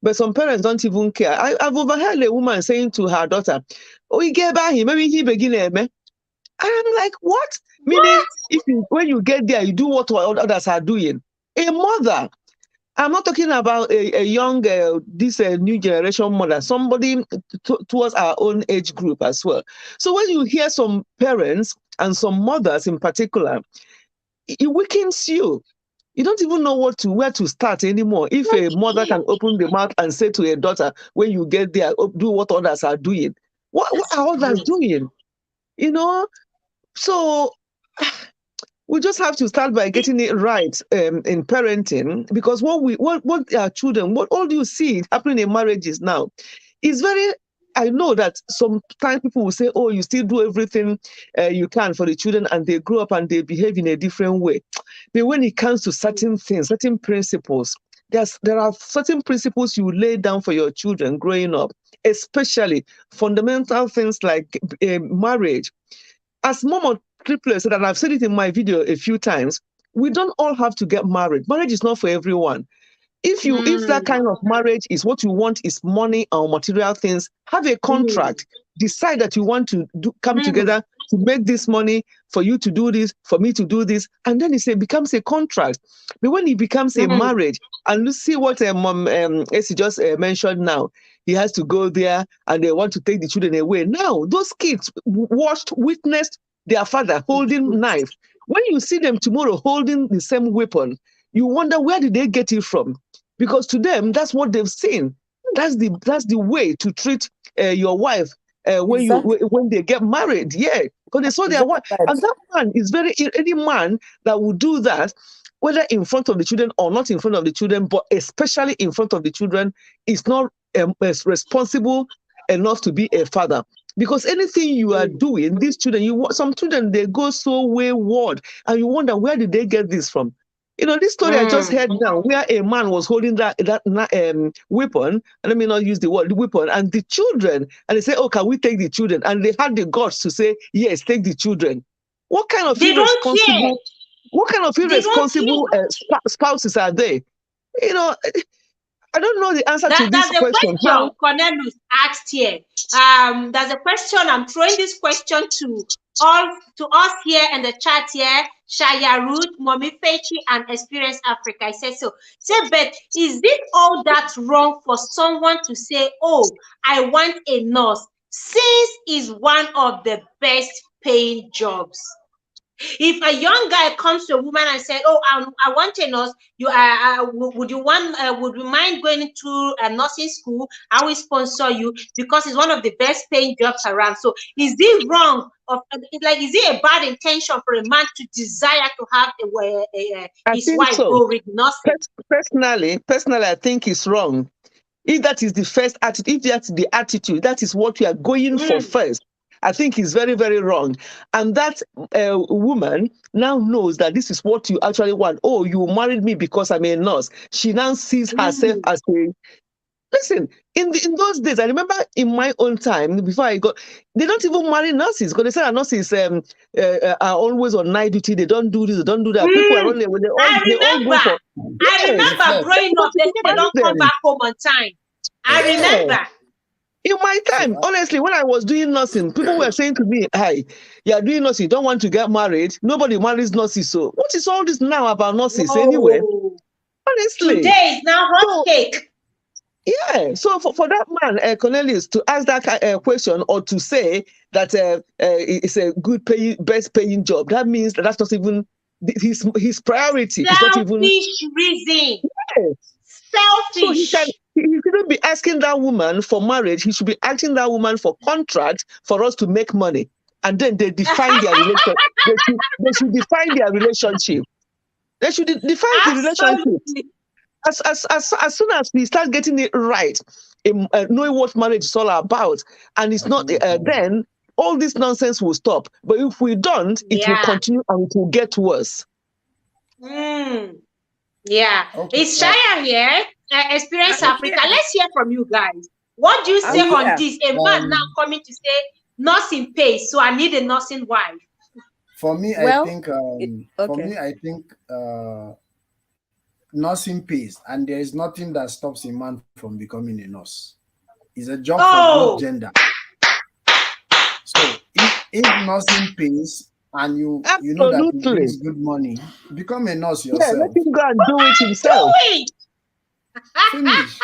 But some parents don't even care. I've overheard a woman saying to her daughter, "Oh, he gave by him, maybe he begin." And I'm like, what? Meaning, when you get there, you do what others are doing. A mother, I'm not talking about a young, this new generation mother, somebody towards our own age group as well. So when you hear some parents and some mothers in particular, it weakens you. You don't even know where to start anymore. If a mother can open the mouth and say to a daughter, when you get there, do what others are doing. What are others doing? You know? So we just have to start by getting it right in parenting, because what our children, what all you see happening in marriages now is very. I know that sometimes people will say, "Oh, you still do everything you can for the children, and they grow up and they behave in a different way." But when it comes to certain things, certain principles, there are certain principles you lay down for your children growing up, especially fundamental things like marriage. As Mama Triple said, and I've said it in my video a few times, we don't all have to get married. Marriage is not for everyone. If that kind of marriage is what you want, is money or material things, have a contract. Decide that you want to come together to make this money, for you to do this, for me to do this, and then it becomes a contract. But when it becomes a marriage, and you see what Essie just mentioned now, he has to go there and they want to take the children away. Now, those kids witnessed their father holding knife. When you see them tomorrow holding the same weapon, you wonder, where did they get it from? Because to them, that's what they've seen. That's the way to treat your wife when they get married. Yeah, because they saw their wife, and that man is any man that will do that, whether in front of the children or not in front of the children, but especially in front of the children, is not responsible enough to be a father. Because anything you are doing, these children, some children, they go so wayward, and you wonder, where did they get this from? You know, this story I just heard now, where a man was holding that weapon, and let me not use the word weapon, and the children, and they say, "Oh, can we take the children?" And they had the guts to say, "Yes, take the children." What kind of irresponsible spouses are they? You know, I don't know the answer to this question. That's a question Cornelius asked here. There's a question. I'm throwing this question to us here in the chat here. Shaya Ruth, Mommy Fechi, and Experience Africa. I said so. Say, but is it all that wrong for someone to say, "Oh, I want a nurse," since it's one of the best paying jobs? If a young guy comes to a woman and said, "Oh, I want a nurse," would you mind going to a nursing school? I will sponsor you, because it's one of the best paying jobs around. So is it wrong? Is it a bad intention for a man to desire to have his wife go read nursing? Personally, I think it's wrong. If that is the first attitude, if that's the attitude, that is what we are going for first, I think it's very, very wrong. And that woman now knows that this is what you actually want. "Oh, you married me because I'm a nurse." She now sees herself as a... Listen, in those days, I remember in my own time, before I got, they don't even marry nurses, because they say that nurses are always on night duty. They don't do this, they don't do that. People are running. I remember growing up, they say they don't come back home on time. I remember. In my time, honestly, when I was doing nursing, people were saying to me, "Hey, you are doing nursing, you don't want to get married. Nobody marries nurses. So what is all this now about nurses anyway?" Honestly. Today is now hot cake. Yeah, so for that man, Cornelius, to ask that question or to say that it's a good paying, best paying job, that means that that's not even his priority. Is not even Selfish reason. yeah. So Selfish. he shouldn't be asking that woman for marriage. He should be asking that woman for contract for us to make money, and then they define their relation. They should define their relationship. They should define the relationship. Absolutely. As soon as we start getting it right, knowing what marriage is all about, and it's not, then all this nonsense will stop. But if we don't, it will Yeah. continue and it will get worse. Yeah. Okay. Is Shaya here? Experience Africa. here. Let's hear from you guys. What do you say I'm on here. this? A man now coming to say nursing pays, so I need a nursing wife. For me, Well, I think okay. for me, I think nursing pays, and there is nothing that stops a man from becoming a nurse. It's a job for Oh, both gender. So if nursing pays and you know that it Absolutely. brings good money, become a nurse Yeah, let yourself. him go and do it do himself. it. Finish.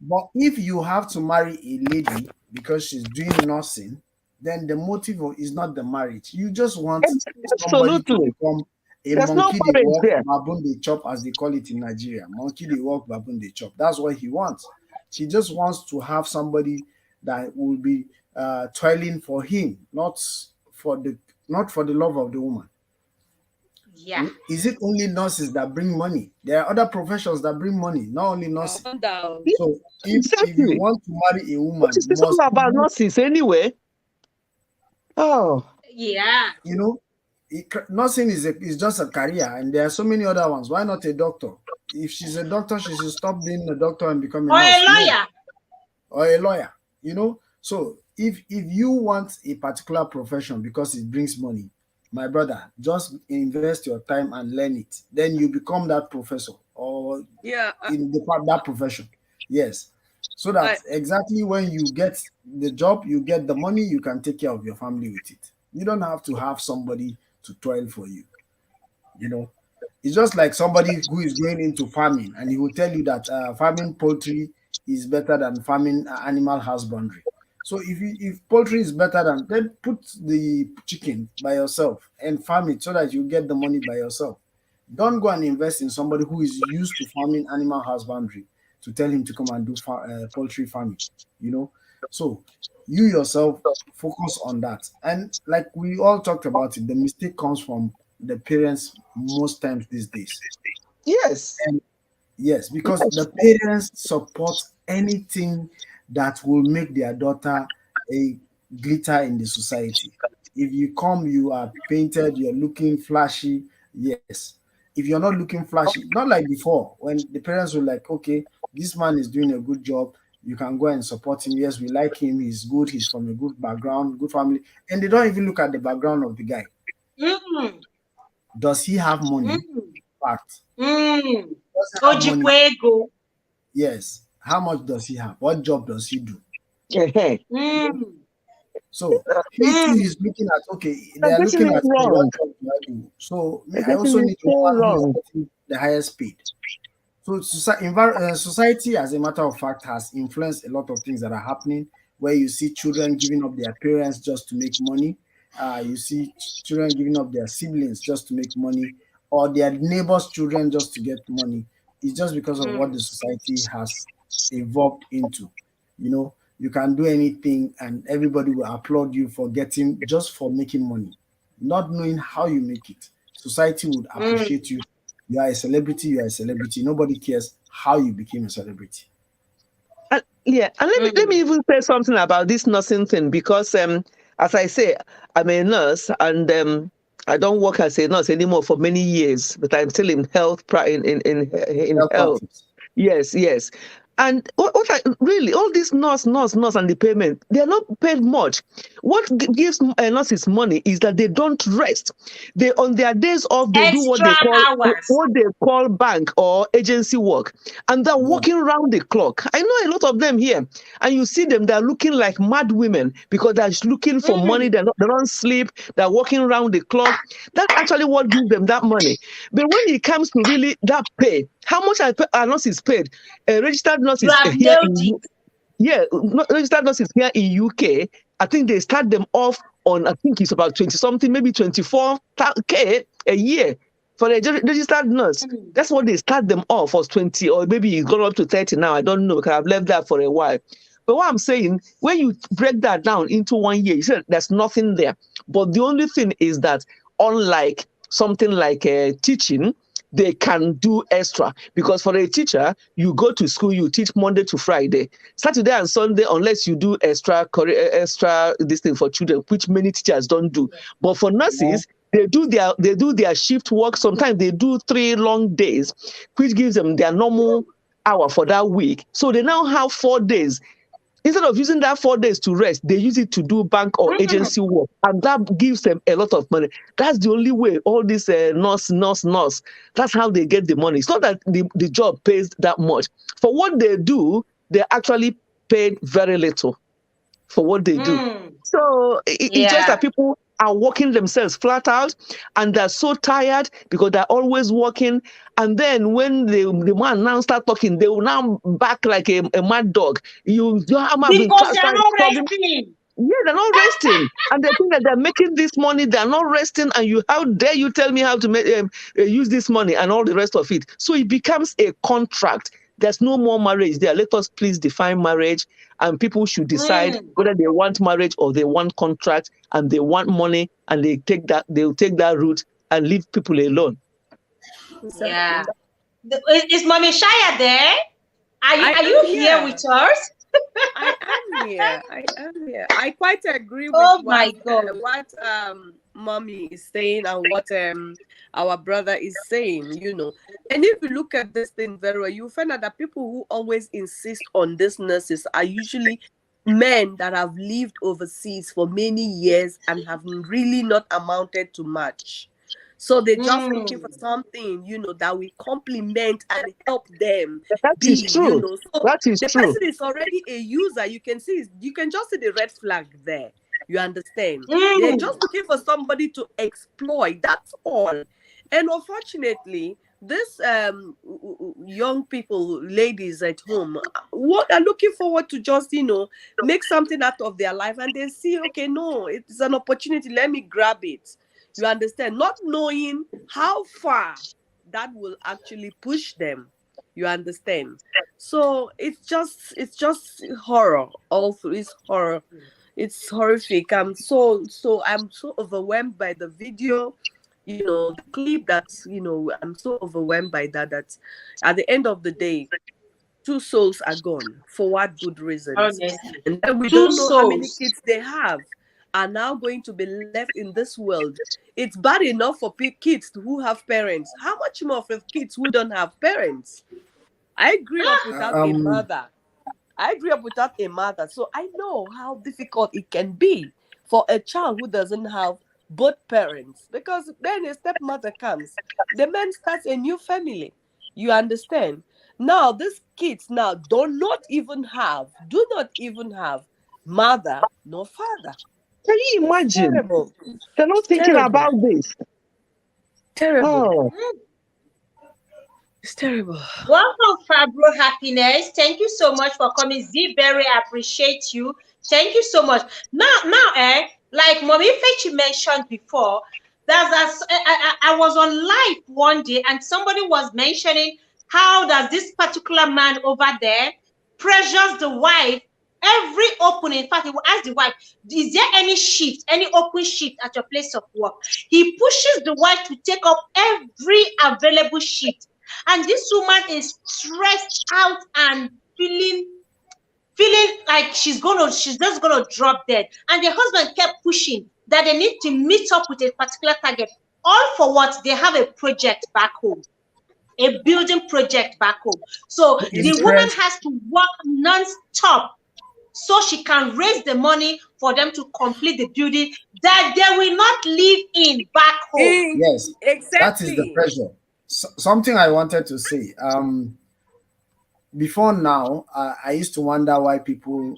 But if you have to marry a lady because she's doing nursing, then the motive is not the marriage. You just want somebody to Absolutely. become a There's no monkey they marriage walk, there. baboon they chop, as they call it in Nigeria. Monkey they walk, baboon they chop. That's what he wants. He just wants to have somebody that will be toiling for him, not for the love of the woman. Yeah. Is it only nurses that bring money? There are other professions that bring money, not only nursing. Down. So if you Exactly. want to marry a What woman, is this all about nurses anyway? Oh, Yeah. you know, nursing is just a career, and there are so many other ones. Why not a doctor? If she's a doctor, she should stop being a doctor and become a Or nurse. a No. lawyer. Or a lawyer, you know. So if you want a particular profession because it brings money, my brother, just invest your time and learn it. Then you become that professor or Yeah. in that profession. Yes. So that exactly when you get the job, you get the money, you can take care of your family with it. You don't have to have somebody to toil for you. You know, it's just like somebody who is going into farming and he will tell you that farming poultry is better than farming animal husbandry. So if poultry is better than, then put the chicken by yourself and farm it so that you get the money by yourself. Don't go and invest in somebody who is used to farming animal husbandry to tell him to come and do poultry farming, you know. So you yourself focus on that. And like we all talked about it, the mistake comes from the parents most times these days. yes. And yes, because the parents support anything that will make their daughter a glitter in the society. If you come, you are painted, you're looking flashy. Yes. If you're not looking flashy, not like before, when the parents were like, okay, this man is doing a good job, you can go and support him. Yes, we like him, he's good, he's from a good background, good family. And they don't even look at the background of the guy. Mm. Does he have money? Fact. Mm. Does he have money? Ojikwego. Yes. How much does he have? What job does he do? Mm. So he too is looking at, okay, they are Getting looking it at, okay, wrong. what job do I do? So I Getting also it need a so woman who wrong. is getting the highest paid. So society, as a matter of fact, has influenced a lot of things that are happening, where you see children giving up their parents just to make money. You see children giving up their siblings just to make money, or their neighbors' children just to get money. It's just because of what the society has evolved into. You know, you can do anything and everybody will applaud you for making money, not knowing how you make it. Society would appreciate you. You are a celebrity, you are a celebrity. Nobody cares how you became a celebrity. Yeah, and let me even say something about this nursing thing, because as I say, I'm a nurse, and I don't work as a nurse anymore for many years, but I'm still in health in health. Practice. Yes. And really, all this nurse, and the payment, they are not paid much. What gives nurses money is that they don't rest. They, on their days off, they do Extra hours. what they call bank or agency work, and they're working round the clock. I know a lot of them here, and you see them, they're looking like mad women because they're looking for money. They don't sleep. They're working round the clock. That's actually what gives them that money. But when it comes to really that pay, How much are nurses paid? A registered nurse You is have here nailed in it. registered nurses here in UK. I think they start them off on, I think it's about 20 something, maybe 24K a year for a registered nurse. That's what they start them off, was 20, or maybe it's gone up to 30 now. I don't know, because I've left that for a while. But what I'm saying, when you break that down into 1 year, you said there's nothing there. But the only thing is that, unlike something like teaching, they can do extra, because for a teacher, you go to school, you teach Monday to Friday, Saturday and Sunday, unless you do extra this thing for children, which many teachers don't do. But for nurses, they do their shift work. Sometimes they do 3 long days, which gives them their normal hour for that week. So they now have 4 days. Instead of using that 4 days to rest, they use it to do bank or agency work, and that gives them a lot of money. That's the only way. All this nurse. That's how they get the money. It's not that the job pays that much. For what they do, they're actually paid very little for what they do. So it's just that people are working themselves flat out, and they're so tired because they're always working. And then when the man now start talking, they will now back like a mad dog. Because they are not resting. Yeah, they're not resting, and they think that they're making this money. They're not resting, and how dare you tell me how to use this money and all the rest of it? So it becomes a contract. There's no more marriage there. Let us please define marriage, and people should decide whether they want marriage or they want contract, and they want money, and they'll take that route and leave people alone. Yeah. Is Mommy Shaya there? Are you here with us? I am here. I quite agree with what Mommy is saying and what our brother is saying, And if you look at this thing very well, you find out that people who always insist on these nurses are usually men that have lived overseas for many years and have really not amounted to much. So they're just looking for something, that will complement and help them. That is true. So that is the true. person is already a user. You can just see the red flag there. You understand? They're just looking for somebody to exploit. That's all. And unfortunately, this young people, ladies at home, are looking forward to just, make something out of their life, and they see, okay, no, it's an opportunity. Let me grab it. You understand? Not knowing how far that will actually push them. You understand? So it's just horror. Also, it's horror. It's horrific. I'm so overwhelmed by the video. The clip that's, I'm so overwhelmed by that at the end of the day, 2 souls are gone. For what good reasons? Honestly. And then we don't know how many kids they have are now going to be left in this world. It's bad enough for kids who have parents. How much more for kids who don't have parents? I grew up without a mother. So I know how difficult it can be for a child who doesn't have both parents. Because then a stepmother comes, the man starts a new family. You understand? Now, these kids now do not even have mother nor father. Can you imagine? Terrible. They're not thinking about this. Terrible. It's terrible. Welcome, Fabro Happiness. Thank you so much for coming. Z Berry, I appreciate you. Thank you so much. Now, like Mommy Fechi mentioned before, I was on live one day and somebody was mentioning how does this particular man over there pressures the wife every opening. In fact, he will ask the wife, is there any shift, any open shift at your place of work? He pushes the wife to take up every available shift. And this woman is stressed out and feeling like she's just gonna drop dead. And the husband kept pushing that they need to meet up with a particular target. All for what? They have a project back home, a building project back home. So the woman has to work non-stop so she can raise the money for them to complete the building that they will not live in back home. Yes, exactly. That is the pressure. Something I wanted to say. Before now, I used to wonder why people,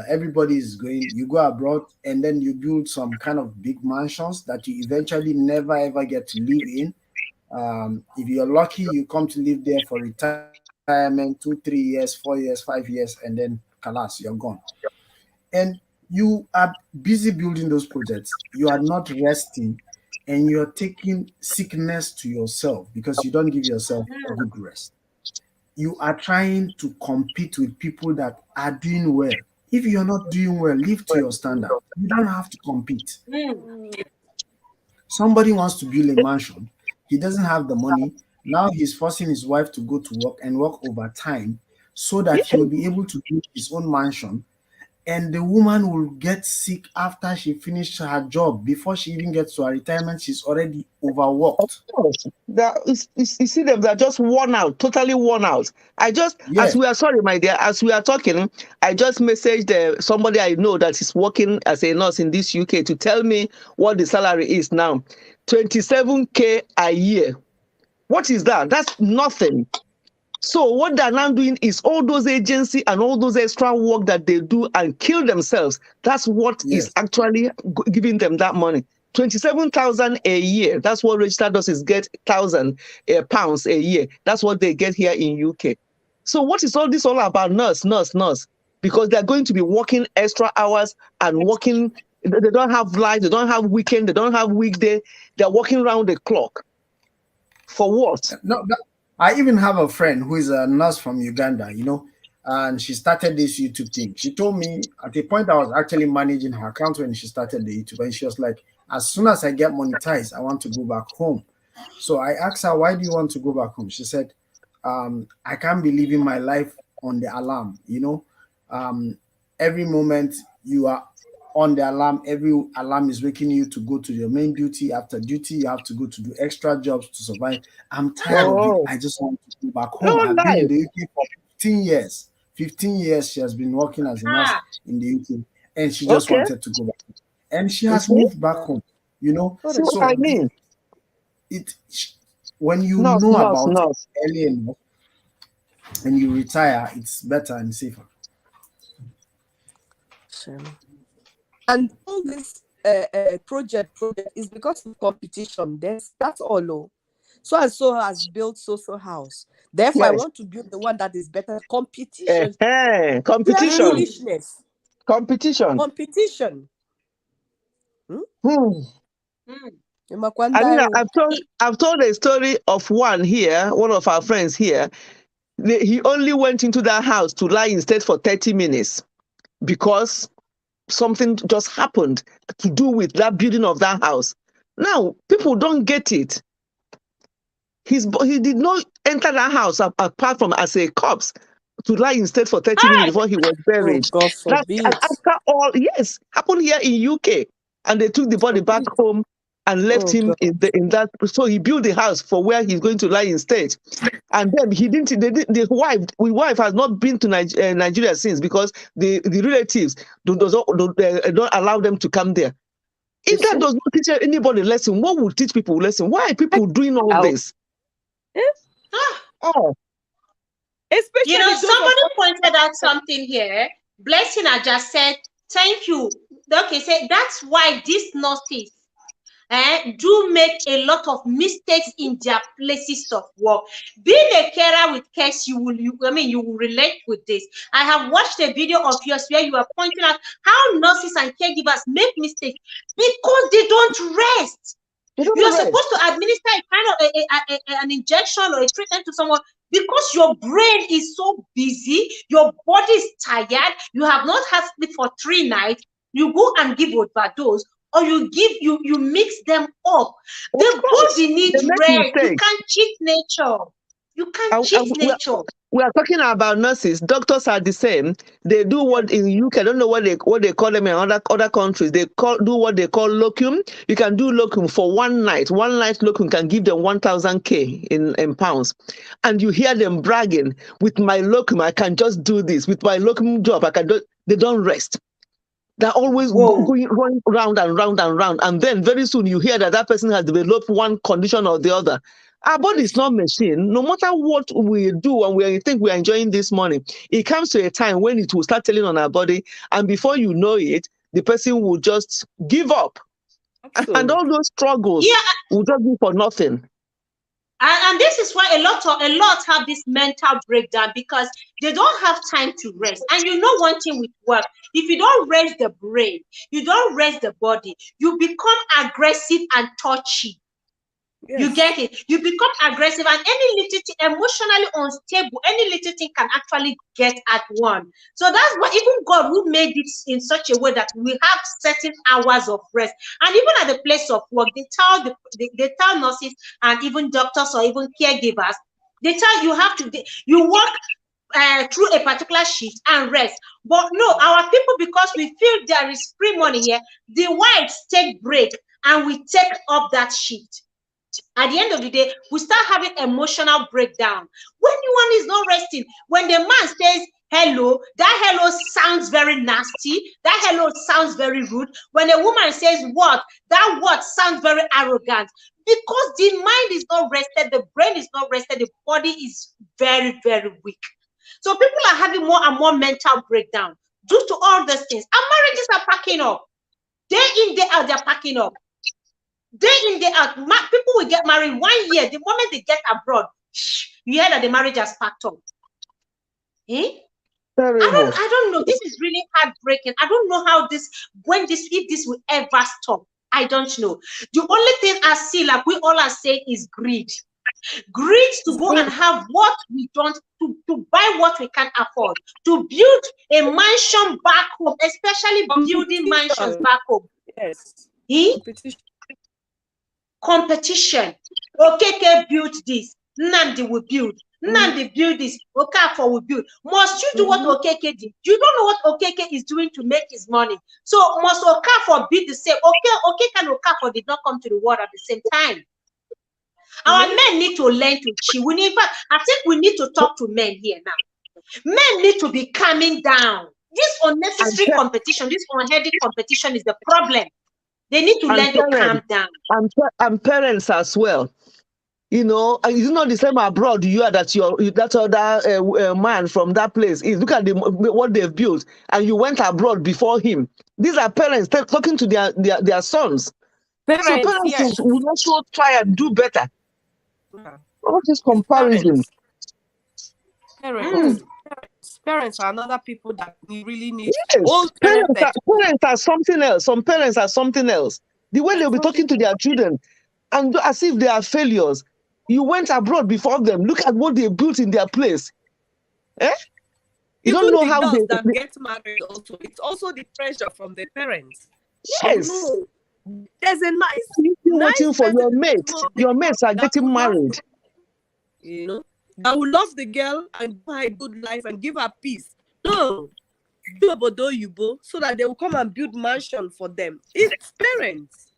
everybody is going, you go abroad and then you build some kind of big mansions that you eventually never ever get to live in. If you're lucky, you come to live there for retirement, 2, 3 years, 4 years, 5 years, and then kalas, you're gone. And you are busy building those projects. You are not resting, and you're taking sickness to yourself because you don't give yourself a good rest. You are trying to compete with people that are doing well. If you're not doing well, live to your standard. You don't have to compete. Somebody wants to build a mansion. He doesn't have the money. Now he's forcing his wife to go to work and work overtime so that he will be able to build his own mansion. And the woman will get sick after she finished her job. Before she even gets to her retirement, she's already overworked. You see them, they're just worn out, totally worn out. Yeah. Sorry, my dear, as we are talking, I just messaged somebody I know that is working as a nurse in this UK to tell me what the salary is now. 27K a year. What is that? That's nothing. So what they're now doing is all those agency and all those extra work that they do and kill themselves. That's what is actually giving them that money. 27,000 a year. That's what registered nurses get, £1,000 a year. That's what they get here in UK. So what is all this all about? Nurse? Because they're going to be working extra hours and working. They don't have life. They don't have weekend. They don't have weekday. They're working around the clock. For what? No, I even have a friend who is a nurse from Uganda, and she started this YouTube thing. She told me at a point I was actually managing her account when she started the YouTube, and she was like, as soon as I get monetized, I want to go back home. So I asked her, why do you want to go back home? She said, I can't be living my life on the alarm. Every moment you are on the alarm, every alarm is waking you to go to your main duty. After duty, you have to go to do extra jobs to survive. I'm tired of it. I just want to go back home. I've been in the UK for 15 years. 15 years she has been working as a nurse in the UK, and she just wanted to go back. And she has moved back home, See what I mean? When you know about it early enough and you retire, it's better and safer. And all this project is because of competition. That's all. So and so has built so house. Therefore, I want to build the one that is better. Competition. Competition. Foolishness. Competition. I've told a story of one of our friends here. He only went into that house to lie in state for 30 minutes because something just happened to do with that building of that house. Now, people don't get it. He did not enter that house apart from as a corpse to lie in state for 30 minutes before he was buried. Oh, God forbid. After all, happened here in UK. And they took the body back home and left him in that. So he built the house for where he's going to lie in state. And then the wife has not been to Nigeria since because the relatives don't allow them to come there. If that does not teach anybody lesson, what will teach people lesson? Why are people doing all this? Especially somebody pointed out something here. Blessing, I just said, thank you. Okay, say that's why these nurses do make a lot of mistakes in their places of work. Being a carer with case, you will relate with this. I have watched a video of yours where you are pointing out how nurses and caregivers make mistakes because they don't rest. You're supposed to administer a kind of an injection or a treatment to someone because your brain is so busy, your body is tired, you have not had sleep for 3 nights, you go and give overdose, or you mix them up. The body needs rest. You can't cheat nature. You can't cheat nature. We are talking about nurses. Doctors are the same. They do what in UK. I don't know what they call them in other countries. They do what they call locum. You can do locum for 1 night. 1 night locum can give them 1,000 in pounds. And you hear them bragging, with my locum, I can just do this. With my locum job, I can do. They don't rest. They're always going round and round and round. And then very soon you hear that person has developed one condition or the other. Our body is not machine. No matter what we do and we think we are enjoying this morning, it comes to a time when it will start telling on our body. And before you know it, the person will just give up. Absolutely. And all those struggles will just be for nothing. And this is why a lot have this mental breakdown, because they don't have time to rest. And you know one thing with work, if you don't rest the brain, you don't rest the body, you become aggressive and touchy. Yes. You get it? You become aggressive, and any little thing, emotionally unstable, any little thing can actually get at one. So that's why even God, who made it in such a way that we have certain hours of rest. And even at the place of work, they tell nurses and even doctors or even caregivers, they tell you have to, you work through a particular shift and rest. But no, our people, because we feel there is free money here, the wives take break and we take up that shift. At the end of the day, we start having emotional breakdown. When one is not resting, when the man says hello, that hello sounds very nasty, that hello sounds very rude. When a woman says what, that what sounds very arrogant. Because the mind is not rested, the brain is not rested, the body is very, very weak. So people are having more and more mental breakdown due to all these things. And marriages are packing up. Day in, day out, they're packing up. Day in, day out, people will get married 1 year. The moment they get abroad, you hear that the marriage has packed up. I don't know. This is really heartbreaking. I don't know how if this will ever stop. I don't know. The only thing I see, like we all are saying, is greed. Greed to go and have what we don't, to buy what we can't afford, to build a mansion back home, especially building mansions back home. Yes. Competition. Okeke built this. Nnamdi will build. Nnamdi build this. Okafor will build. Must you do what Okeke did? You don't know what Okeke is doing to make his money. So must Okafor be the same? Okeke and Okafor did not come to the world at the same time. Our men need to learn to chill. I think we need to talk to men here now. Men need to be calming down. This unnecessary competition, this unhealthy competition is the problem. They need to learn to calm down. And parents as well. You know, it's not the same abroad you are that that other man from that place is. Look at what they've built, and you went abroad before him. These are parents talking to their sons. Parents, so parents will also try and do better. What is comparison? Parents are another people that we really need. Yes, parents are something else. Some parents are something else. The way they'll be talking to their children, and as if they are failures. You went abroad before them. Look at what they built in their place. You even don't know how they get married. Also, it's also the pressure from the parents. Yes. So, there's a nice. You're waiting for your mates. Your mates are getting married. You know, that will love the girl and give her a good life and give her peace. No, do obodo yubo so that they will come and build mansion for them. It's parents.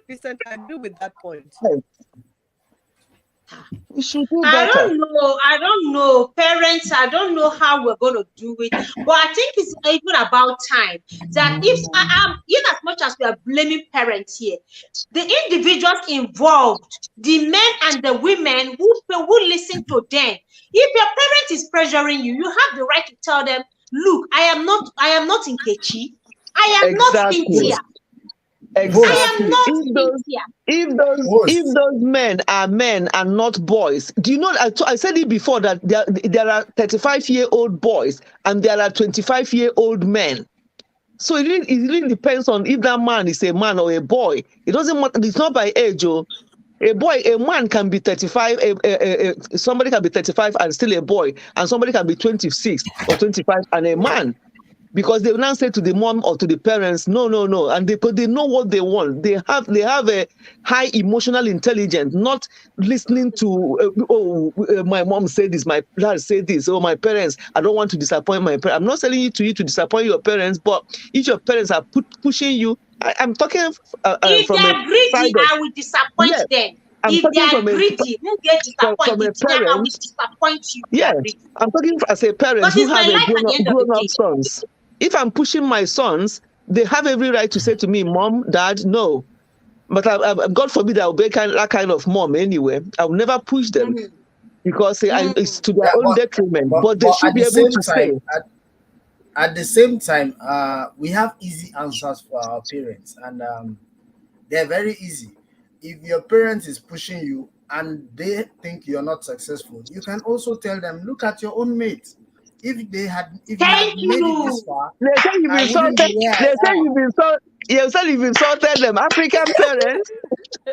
100% I agree with that point. We should do better. I don't know. Parents, I don't know how we're going to do it. But I think it's even about time that in as much as we are blaming parents here, the individuals involved, the men and the women who listen to them. If your parent is pressuring you, you have the right to tell them, look, I am not in Kechi. I am not in Tia. Exactly. If those men are not boys, do you know? I said it before that there are 35-year-old boys and there are 25-year-old men. So it really depends on if that man is a man or a boy. It doesn't matter. It's not by age. A man can be 35. Somebody can be 35 and still a boy, and somebody can be 26 or 25 and a man. Because they will now say to the mom or to the parents, no, and they know what they want. They have a high emotional intelligence, not listening to my mom said this, my dad said this, my parents. I don't want to disappoint my parents. I'm not telling you to disappoint your parents, but if your parents are pushing you, I'm talking if from they are greedy, I will disappoint them. If they are greedy, who get disappointed? I will disappoint you. Yeah, I'm talking as a parent who have a grown-up sons. If I'm pushing my sons, they have every right to say to me, Mom, Dad, no. But God forbid I'll be that kind of mom anyway. I'll never push them because it's to their own detriment. But they should be able to say. At the same time, we have easy answers for our parents, and they're very easy. If your parent is pushing you, and they think you're not successful, you can also tell them, look at your own mate. If you had Thank made it this you. far, They say you've I wouldn't be insulted. where They I say am. you've insulted them, African parents.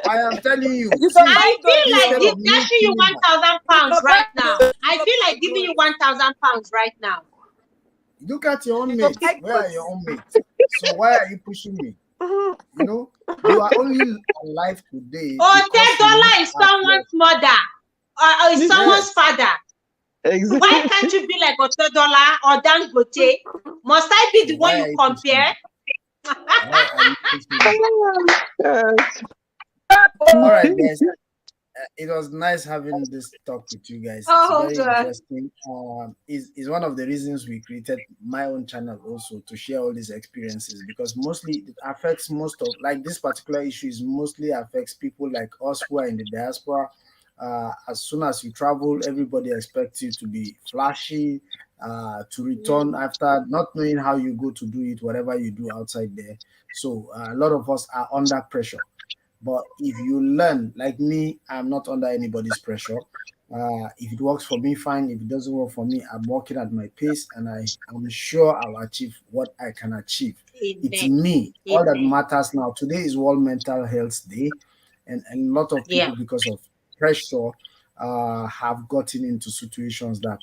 I am telling you, You see, I survived feel those like instead days. give of me dashing you killing her, 1,000 pounds right now. I feel like giving you Good. 1,000 pounds right now. look at your own You mates. survived Where are your those. own mates? So why are you pushing me? You know, you are only alive today Oh, because you look $10 is at your someone's mother or is someone's yes. father. Why Exactly. can't you be like $1 or Dangote? Must I be So the one why you are you pushing compare? me? Why are you pushing me? All right, guys. It was nice having this talk with you guys. It's Oh very God. interesting. Is one of the reasons we created my own channel also, to share all these experiences, because mostly it affects most of, like, this particular issue is mostly affects people like us who are in the diaspora. As soon as you travel, everybody expects you to be flashy, to return after not knowing how you go to do it, whatever you do outside there. So a lot of us are under pressure. But if you learn, like me, I'm not under anybody's pressure. If it works for me, fine. If it doesn't work for me, I'm working at my pace, and I'm sure I'll achieve what I can achieve. It's Amen. me. All that Amen. matters now. Today is World Mental Health Day, and a lot of Yeah. people, because of pressure, have gotten into situations that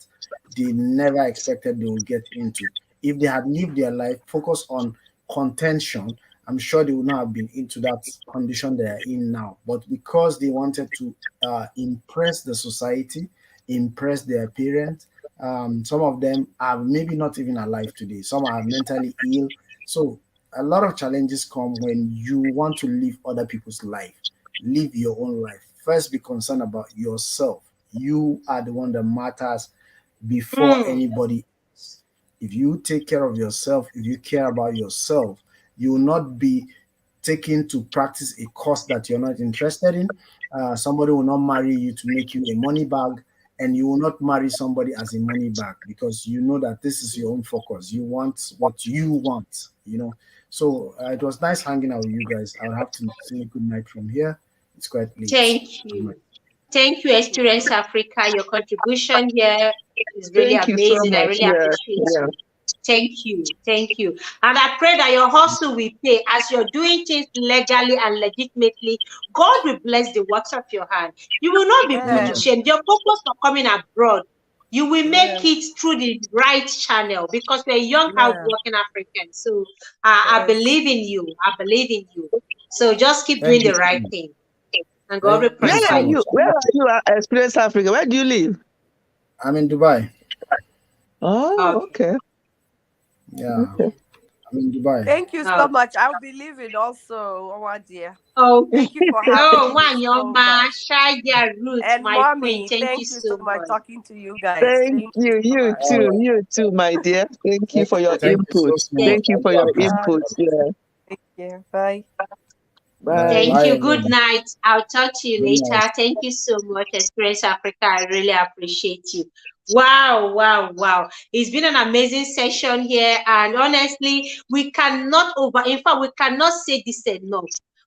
they never expected they would get into. If they had lived their life focused on contention, I'm sure they would not have been into that condition they are in now. But because they wanted to impress the society, impress their parents, some of them are maybe not even alive today. Some are mentally ill. So a lot of challenges come when you want to live other people's life. Live your own life. First, be concerned about yourself. You are the one that matters before Mm. anybody else. If you take care of yourself, if you care about yourself, you will not be taken to practice a course that you're not interested in. Somebody will not marry you to make you a money bag, and you will not marry somebody as a money bag, because you know that this is your own focus. You want what you want, you know. So it was nice hanging out with you guys. I'll have to say good night from here. It's quite late. Thank you. Thank you, Experience Africa. Your contribution here is really Thank you so amazing. I much. really Yeah, appreciate yeah. you. Thank you. Thank you. And I pray that your hustle will pay as you're doing things legally and legitimately. God will bless the works of your hand. You will not be put to Amen. shame. Your focus for coming abroad, you will make Yeah. it through the right channel, because we're young, Yeah. hardworking Africans. So I Yes. believe in you. I believe in you. So just keep doing Thank you the so right much. thing, and God will Thank Where you prosper so are you. you? much. Where are you at Experience Africa? Where do you live? I'm in Dubai. Oh, Okay. okay. Yeah, I'm in Dubai. Thank you so Okay. much. I'll be leaving also, oh dear. Okay. Thank you for Oh, having me so Wanyoma, much. Shaya Ruth, And my queen. mommy, Thank you thank you so so much much. talking to you guys. Thank Thank you you. so much. All right. You too, my dear. Thank you for your Thank you so, input. so Thank, much. Thank you I for do your appreciate Bye. input. that. Yeah. Take care. Bye. Bye. thank Bye, you. Good everyone. night. I'll talk to you Good night. later. Thank you so much, Experience Africa. I really appreciate you. Wow, wow, wow. It's been an amazing session here. And honestly, we cannot in fact, we cannot say this enough.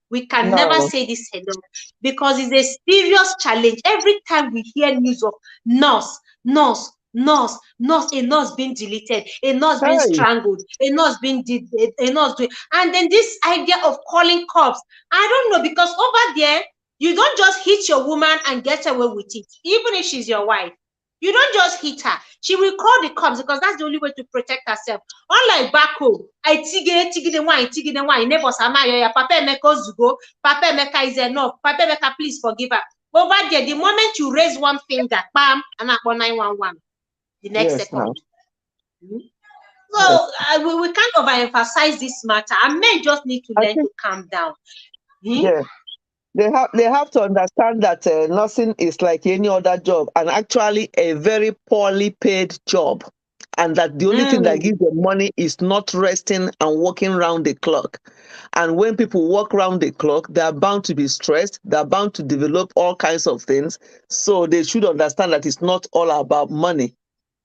We can never No. say this enough, because it's a serious challenge. Every time we hear news of nurse, nurse, nurse, nurse, a nurse being deleted, a nurse being Hey. strangled, a nurse being a nurse doing, and then this idea of calling cops. I don't know, because over there, you don't just hit your woman and get away with it, even if she's your wife. You don't just hit her. She will call the cops, because that's the only way to protect herself. Unlike back home, I tiggy the wine, neighbors are Papa Emeka Zugo, Papa Emeka is enough, Papa Emeka, please forgive her. Over there, the moment you raise one finger, bam, and I 911 the next Yes, second. now. Yes. So we can't overemphasize this matter, and men just need to I learn think, to calm down. Hmm? yeah. They have to understand that nursing is like any other job, and actually a very poorly paid job, and that the only thing that Mm. gives them money is not resting and working round the clock. And when people work round the clock, they are bound to be stressed. They are bound to develop all kinds of things. So they should understand that it's not all about money.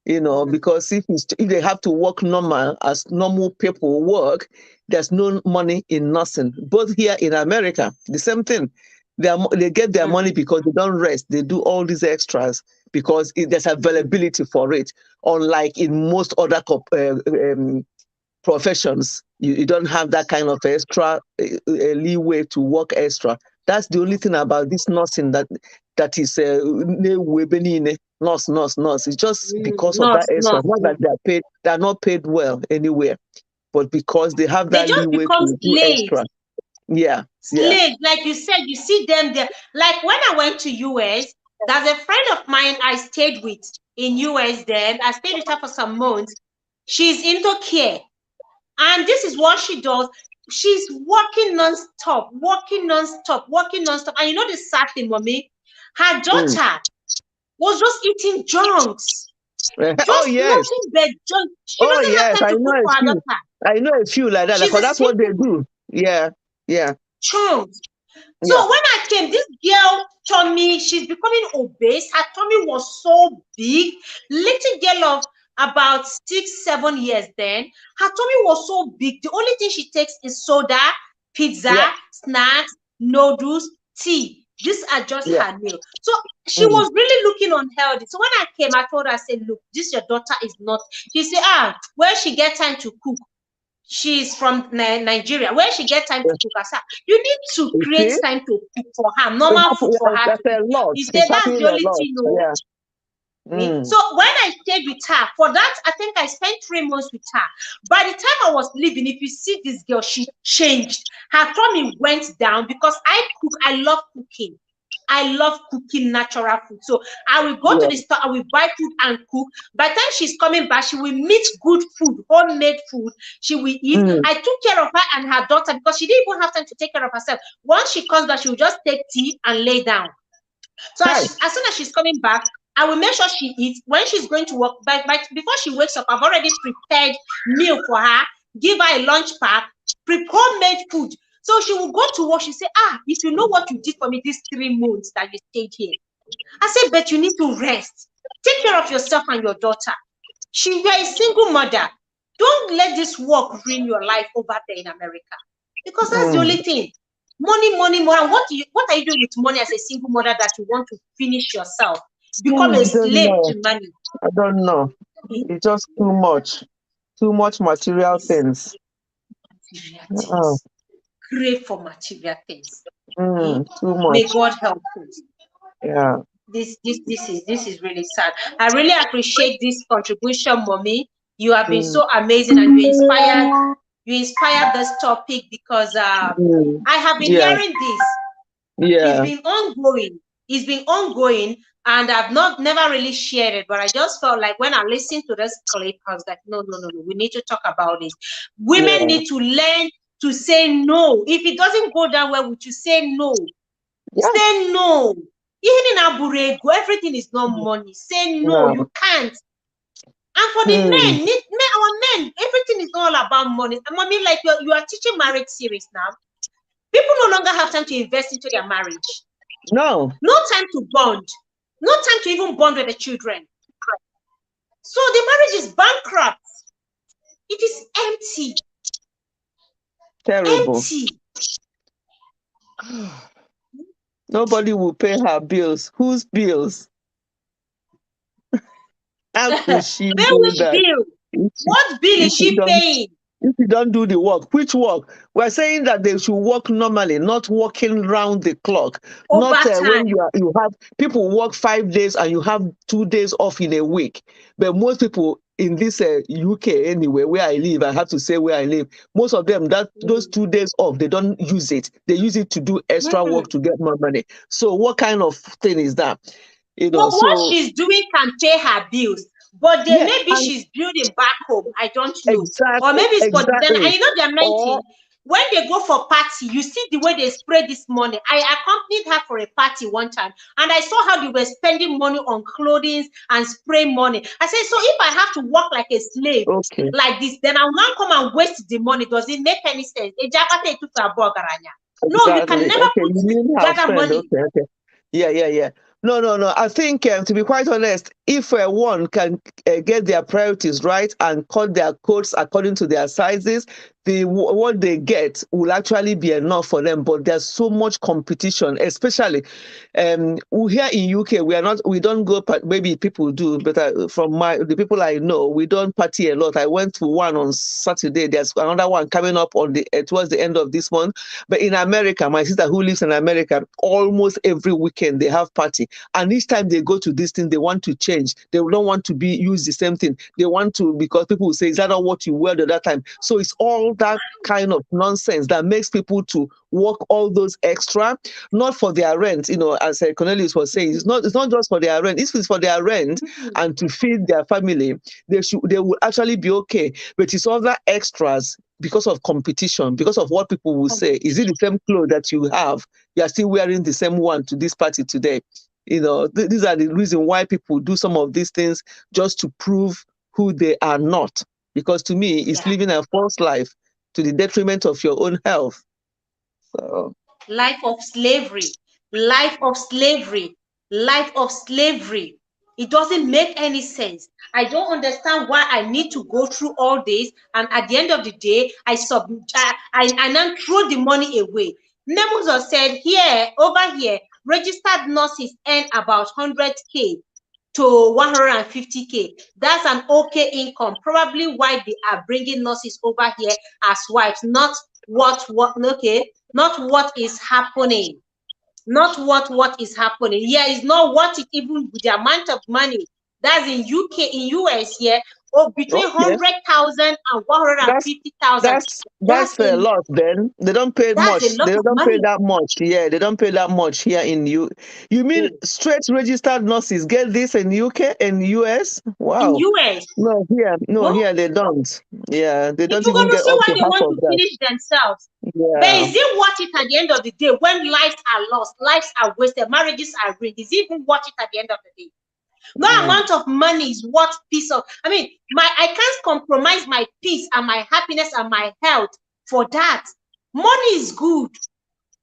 Because if they have to work normal as normal people work, there's no money in nursing. Both here in America, the same thing. They get their money because they don't rest. They do all these extras because there's availability for it. Unlike in most other professions, you don't have that kind of extra leeway to work extra. That's the only thing about this nursing that is nurse. It's just because of that extra. Not that they are paid, they are not paid well anywhere, but because they have They that just leeway become to do slaves. extra. Yeah. Slaves, like you said, you see them there. Like when I went to US, there's a friend of mine I stayed with in US then. I stayed with her for some months. She's into care. And this is what she does. She's working non-stop. And you know the sad thing, mommy? Her daughter was just eating junks. Just nothing but junk. She doesn't have time to cook for her daughter. I know a few like that, because that's what they do. Yeah. Chunks. So when I came, this girl told me she's becoming obese. Her tummy was so big. Little girl of about 6-7 years then. Her tummy was so big. The only thing she takes is soda, pizza, snacks, noodles, tea. These are just her meal. So she was really looking unhealthy. So when I came, I told her, I said, look, this your daughter is not. She said, where she get time to cook? She's from Nigeria. Where she get time to cook? I said, you need to create time to cook for her, normal food for her. He said, that's the only thing. So when I stayed with her, for that, I think I spent 3 months with her. By the time I was leaving, if you see this girl, she changed. Her tummy went down because I cook. I love cooking. I love cooking natural food. So I will go to the store, I will buy food and cook. By the time she's coming back, she will meet good food, homemade food. She will eat. I took care of her and her daughter because she didn't even have time to take care of herself. Once she comes back, she will just take tea and lay down. So as soon as she's coming back, I will make sure she eats. When she's going to work, before she wakes up, I've already prepared meal for her, give her a lunch pack, homemade food. So she will go to work. She say, if you know what you did for me these 3 months that you stayed here. I said, but you need to rest. Take care of yourself and your daughter. You are a single mother. Don't let this work ruin your life over there in America. Because that's the only thing. Money. What are you doing with money as a single mother that you want to finish yourself? Become a slave to money. I don't know. It's just too much. Too much material things. Crave for material things. Too much. May God help us. Yeah. This is really sad. I really appreciate this contribution, Mommy. You have been so amazing, and you inspired this topic because I have been hearing this. It's been ongoing, and I've never really shared it, but I just felt like when I listened to this clip, I was like, no, we need to talk about this. Women need to learn to say no. If it doesn't go that well, would you say no? Say no. Even in Aburego, everything is not money. Say no, you can't. And for the men, our men, everything is all about money. I mean, like you are teaching marriage series now. People no longer have time to invest into their marriage. No time to bond. No time to even bond with the children. So the marriage is bankrupt. It is empty. Terrible. Empty. Nobody will pay her bills. Whose bills? How could she do that? Bill? What bill is she paying? If you don't do the work, which work? We're saying that they should work normally, not working round the clock. Not when you have people work 5 days and you have 2 days off in a week. But most people in this UK anyway, where I live, I have to say where I live, most of them, those 2 days off, they don't use it. They use it to do extra work to get more money. So what kind of thing is that? What she's doing can pay her bills. But then maybe she's building back home. I don't know. Or maybe it's for them. And you know the anointing. When they go for party, you see the way they spray this money. I accompanied her for a party one time, and I saw how they were spending money on clothing and spray money. I said, so if I have to work like a slave like this, then I'll not come and waste the money. Does it make any sense? No, you can never gather money. Yeah. No. I think, to be quite honest, if one can get their priorities right and cut their coats according to their sizes, what they get will actually be enough for them. But there's so much competition, especially here in UK. We don't go. Maybe people do, but from the people I know, we don't party a lot. I went to one on Saturday. There's another one coming up on towards the end of this month. But in America, my sister who lives in America, almost every weekend they have party, and each time they go to this thing, they want to change. They don't want to use the same thing. They want to, because people will say, "Is that not what you wear the other time?" So it's all that kind of nonsense that makes people to work all those extra, not for their rent. As Cornelius was saying, it's not just for their rent. If it's for their rent and to feed their family, they will actually be okay. But it's all that extras because of competition, because of what people will say. Is it the same clothes that you have? You are still wearing the same one to this party today. These are the reason why people do some of these things, just to prove who they are not. Because to me, it's living a false life to the detriment of your own health. So, life of slavery, life of slavery, life of slavery. It doesn't make any sense. I don't understand why I need to go through all this, and at the end of the day, I now throw the money away. Nemuzo said over here, registered nurses earn about 100K to 150K. That's an okay income. Probably why they are bringing nurses over here as wives, not what is happening. Not what is happening. Yeah, it's not what it, even with the amount of money that's in UK, in US here, between 100,000 and 150,000. That's a lot. Then they don't pay much. They don't pay that much. Yeah, they don't pay that much here in You mean straight registered nurses get this in UK and US? Wow. In US. Here they don't. Yeah, they don't even get up to they half want of to that. finish themselves. Yeah. But is it worth it at the end of the day when lives are lost, lives are wasted, marriages are ruined? Is it even worth it at the end of the day? No amount of money is worth peace of. I can't compromise my peace and my happiness and my health for that. Money is good,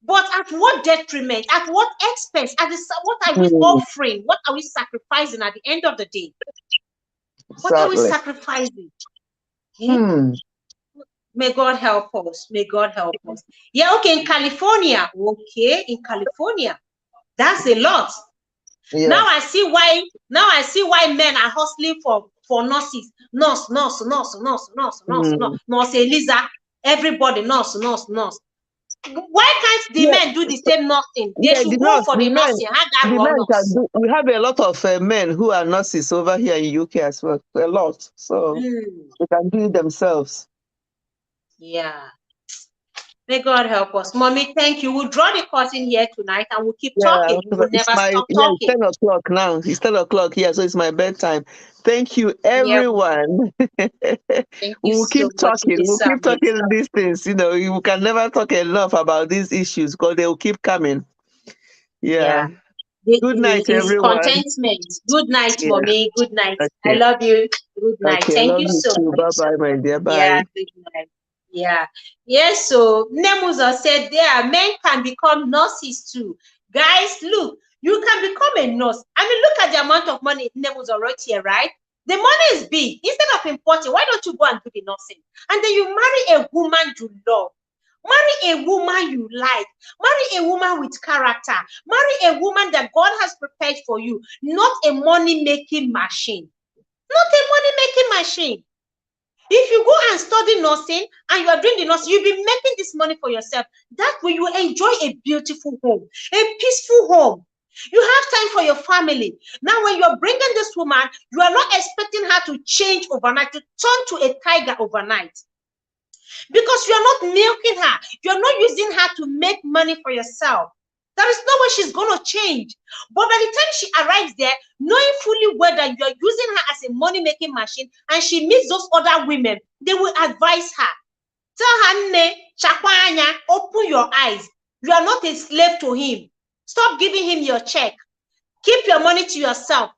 but at what detriment? At what expense? What are we offering? What are we sacrificing at the end of the day? What are we sacrificing? May God help us. May God help us. Yeah, okay, in California. Okay, in California. That's a lot. Yeah. Now I see why men are hustling for nurses. Nurse Eliza. Everybody nurse. Why can't the men do the same nursing? They should go for the nursing. We have a lot of men who are nurses over here in UK as well. A lot. So they can do it themselves. Yeah. May God help us. Mommy, thank you. We'll draw the curtain here tonight and we'll keep talking. We will never stop talking. It's 10 o'clock now. It's 10 o'clock here, so it's my bedtime. Thank you, everyone. We'll keep talking. We'll keep talking these things. You can never talk enough about these issues because they will keep coming. Yeah. Good night, everyone. Contentment. Good night, Mommy. Good night. Okay. I love you. Good night. Thank you so much. Bye-bye, my dear. Bye. Yeah, good night. Yeah. Yes, so Nemuzo said men can become nurses too. Guys, look, you can become a nurse. Look at the amount of money Nemuzo wrote here, right? The money is big. Instead of importing, why don't you go and do the nursing? And then you marry a woman you love. Marry a woman you like. Marry a woman with character. Marry a woman that God has prepared for you, not a money-making machine. Not a money-making machine. If you go and study nursing and you are doing the nursing, you'll be making this money for yourself. That way you enjoy a beautiful home, a peaceful home. You have time for your family. Now, when you're bringing this woman, you are not expecting her to change overnight, to turn to a tiger overnight. Because you are not milking her. You're not using her to make money for yourself. There is no way she's going to change. But by the time she arrives there, knowing fully well that you are using her as a money-making machine and she meets those other women, they will advise her. Tell her, Ne, Chakwanya, open your eyes. You are not a slave to him. Stop giving him your check. Keep your money to yourself.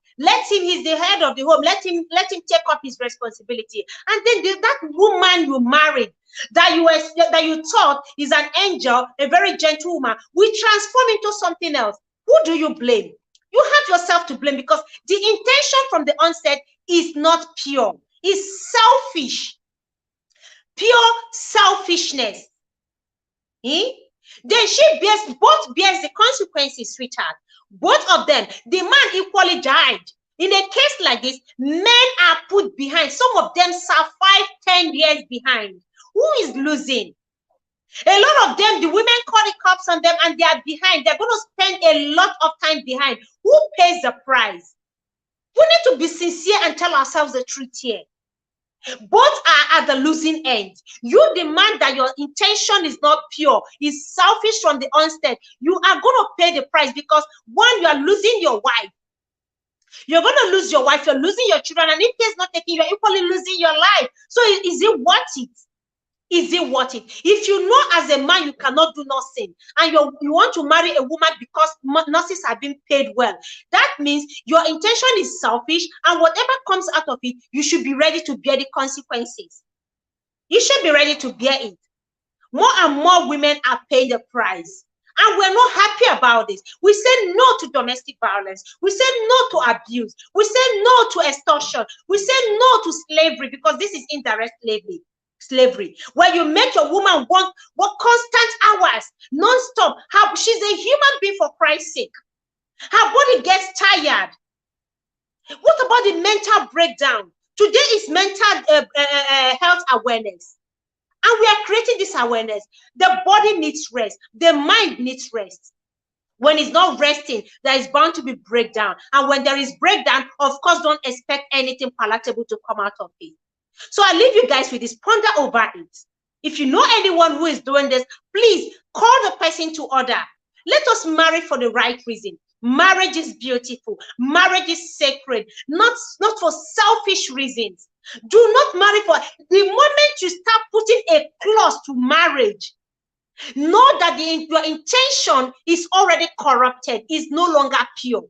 He's the head of the home. Let him take up his responsibility. And then that woman you married, that you thought is an angel, a very gentle woman, will transform into something else. Who do you blame? You have yourself to blame because the intention from the onset is not pure. It's selfish. Pure selfishness. Then she both bears the consequences, sweetheart. Both of them. The man equally died. In a case like this, men are put behind. Some of them serve 5-10 years behind. Who is losing? A lot of them, the women call the cops on them and they are behind. They're going to spend a lot of time behind. Who pays the price? We need to be sincere and tell ourselves the truth here. Both are at the losing end. You demand that your intention is not pure, is selfish from the onset. You are going to pay the price because one, you are losing your wife. You're going to lose your wife, you're losing your children, and if he's not taking, you're equally losing your life. So is it worth it? Is it worth it? If you know as a man you cannot do nothing, and you want to marry a woman because nurses have been paid well, that means your intention is selfish, and whatever comes out of it, you should be ready to bear the consequences. You should be ready to bear it. More and more women are paying the price. And we're not happy about this. We say no to domestic violence. We say no to abuse. We say no to extortion. We say no to slavery because this is indirect slavery, where you make your woman work constant hours, non-stop. She's a human being, for Christ's sake. Her body gets tired. What about the mental breakdown? Today is mental health awareness. And we are creating this awareness. The body needs rest. The mind needs rest. When it's not resting, there is bound to be breakdown. And when there is breakdown, of course, don't expect anything palatable to come out of it. So I leave you guys with this. Ponder over it. If you know anyone who is doing this, please call the person to order. Let us marry for the right reason. Marriage is beautiful. Marriage is sacred. Not for selfish reasons. Do not marry for the moment you start putting a clause to marriage. Know that your intention is already corrupted, is no longer pure.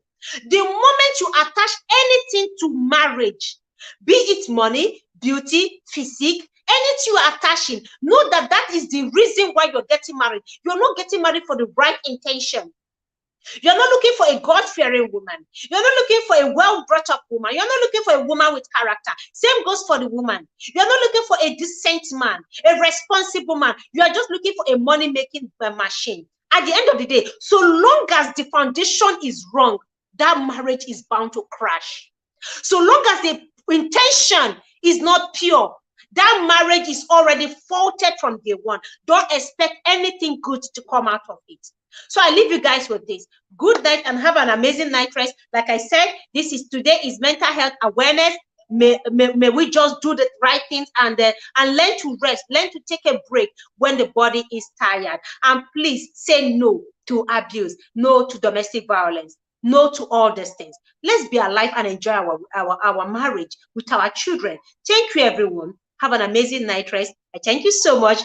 The moment you attach anything to marriage, be it money, beauty, physique, anything you are attaching, know that that is the reason why you're getting married. You're not getting married for the right intention. You're not looking for a God-fearing woman. You're not looking for a well-brought-up woman. You're not looking for a woman with character. Same goes for the woman. You're not looking for a decent man, a responsible man. You are just looking for a money-making machine. At the end of the day, so long as the foundation is wrong, that marriage is bound to crash. So long as the intention is not pure, that marriage is already faulted from day one. Don't expect anything good to come out of it. So I leave you guys with this. Good night and have an amazing night rest. Like I said, today is mental health awareness. May we just do the right things and learn to rest, learn to take a break when the body is tired. And please say no to abuse, no to domestic violence, no to all these things. Let's be alive and enjoy our marriage with our children. Thank you, everyone. Have an amazing night rest. I thank you so much.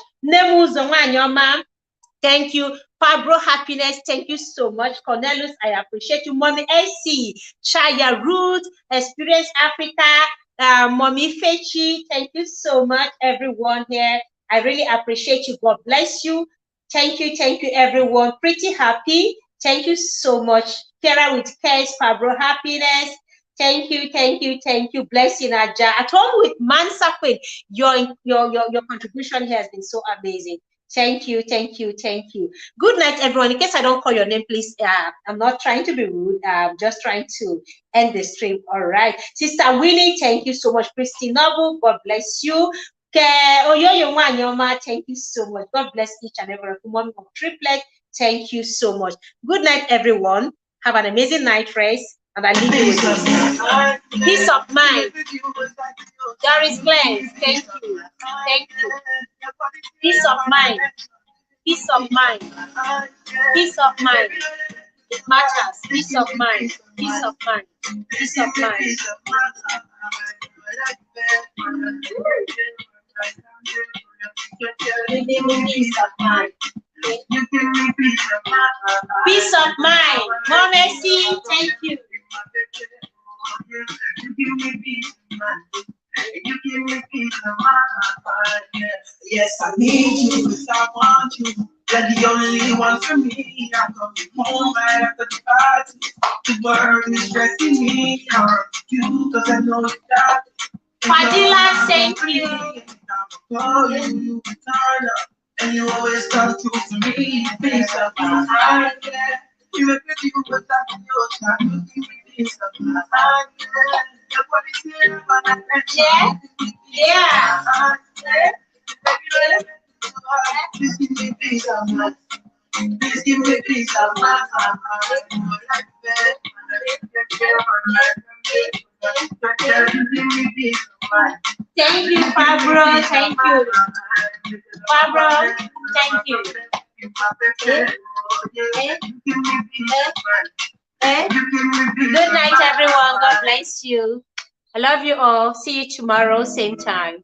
Thank you. Pablo Happiness, thank you so much. Cornelius, I appreciate you. Mommy AC, Chaya Ruth, Experience Africa, Mommy Fechi, thank you so much, everyone here. I really appreciate you. God bless you. Thank you, everyone. Pretty Happy, thank you so much. Kara with Cash, Pablo Happiness, thank you. Blessing Aja. At home with Mansa Queen, your contribution here has been so amazing. Thank you. Good night, everyone. In case I don't call your name, please, I'm not trying to be rude. I'm just trying to end the stream. All right. Sister Winnie, thank you so much. Christine Noble, God bless you. Thank you so much. God bless each and every one of Triplet. Thank you so much. Good night, everyone. Have an amazing night rest. And I leave you with this. Peace of mind. Doris Glenn, thank you. Peace of mind. Peace of mind. Peace of mind. It matters. Peace of mind. Peace of mind. Peace of mind. Peace of mind. Peace of mind. More mercy. Thank you. You give me peace of mind. Yes, I need you. I want you. You're the only one for me. I'm coming home right after the party. The world is stressing me out. You, cause I know you got it. Fadila, thank you. Oh, you turn up. And you always come through for me. Piece of my heart, yeah. You make me feel what's up in your time. You give me piece of my heart, yeah. Nobody's here, but I let you. Yeah. Please give me peace of mind. Please give me peace of mind. Thank you, Fabro. Thank you. Fabro, thank you. Good night, everyone. God bless you. I love you all. See you tomorrow, same time.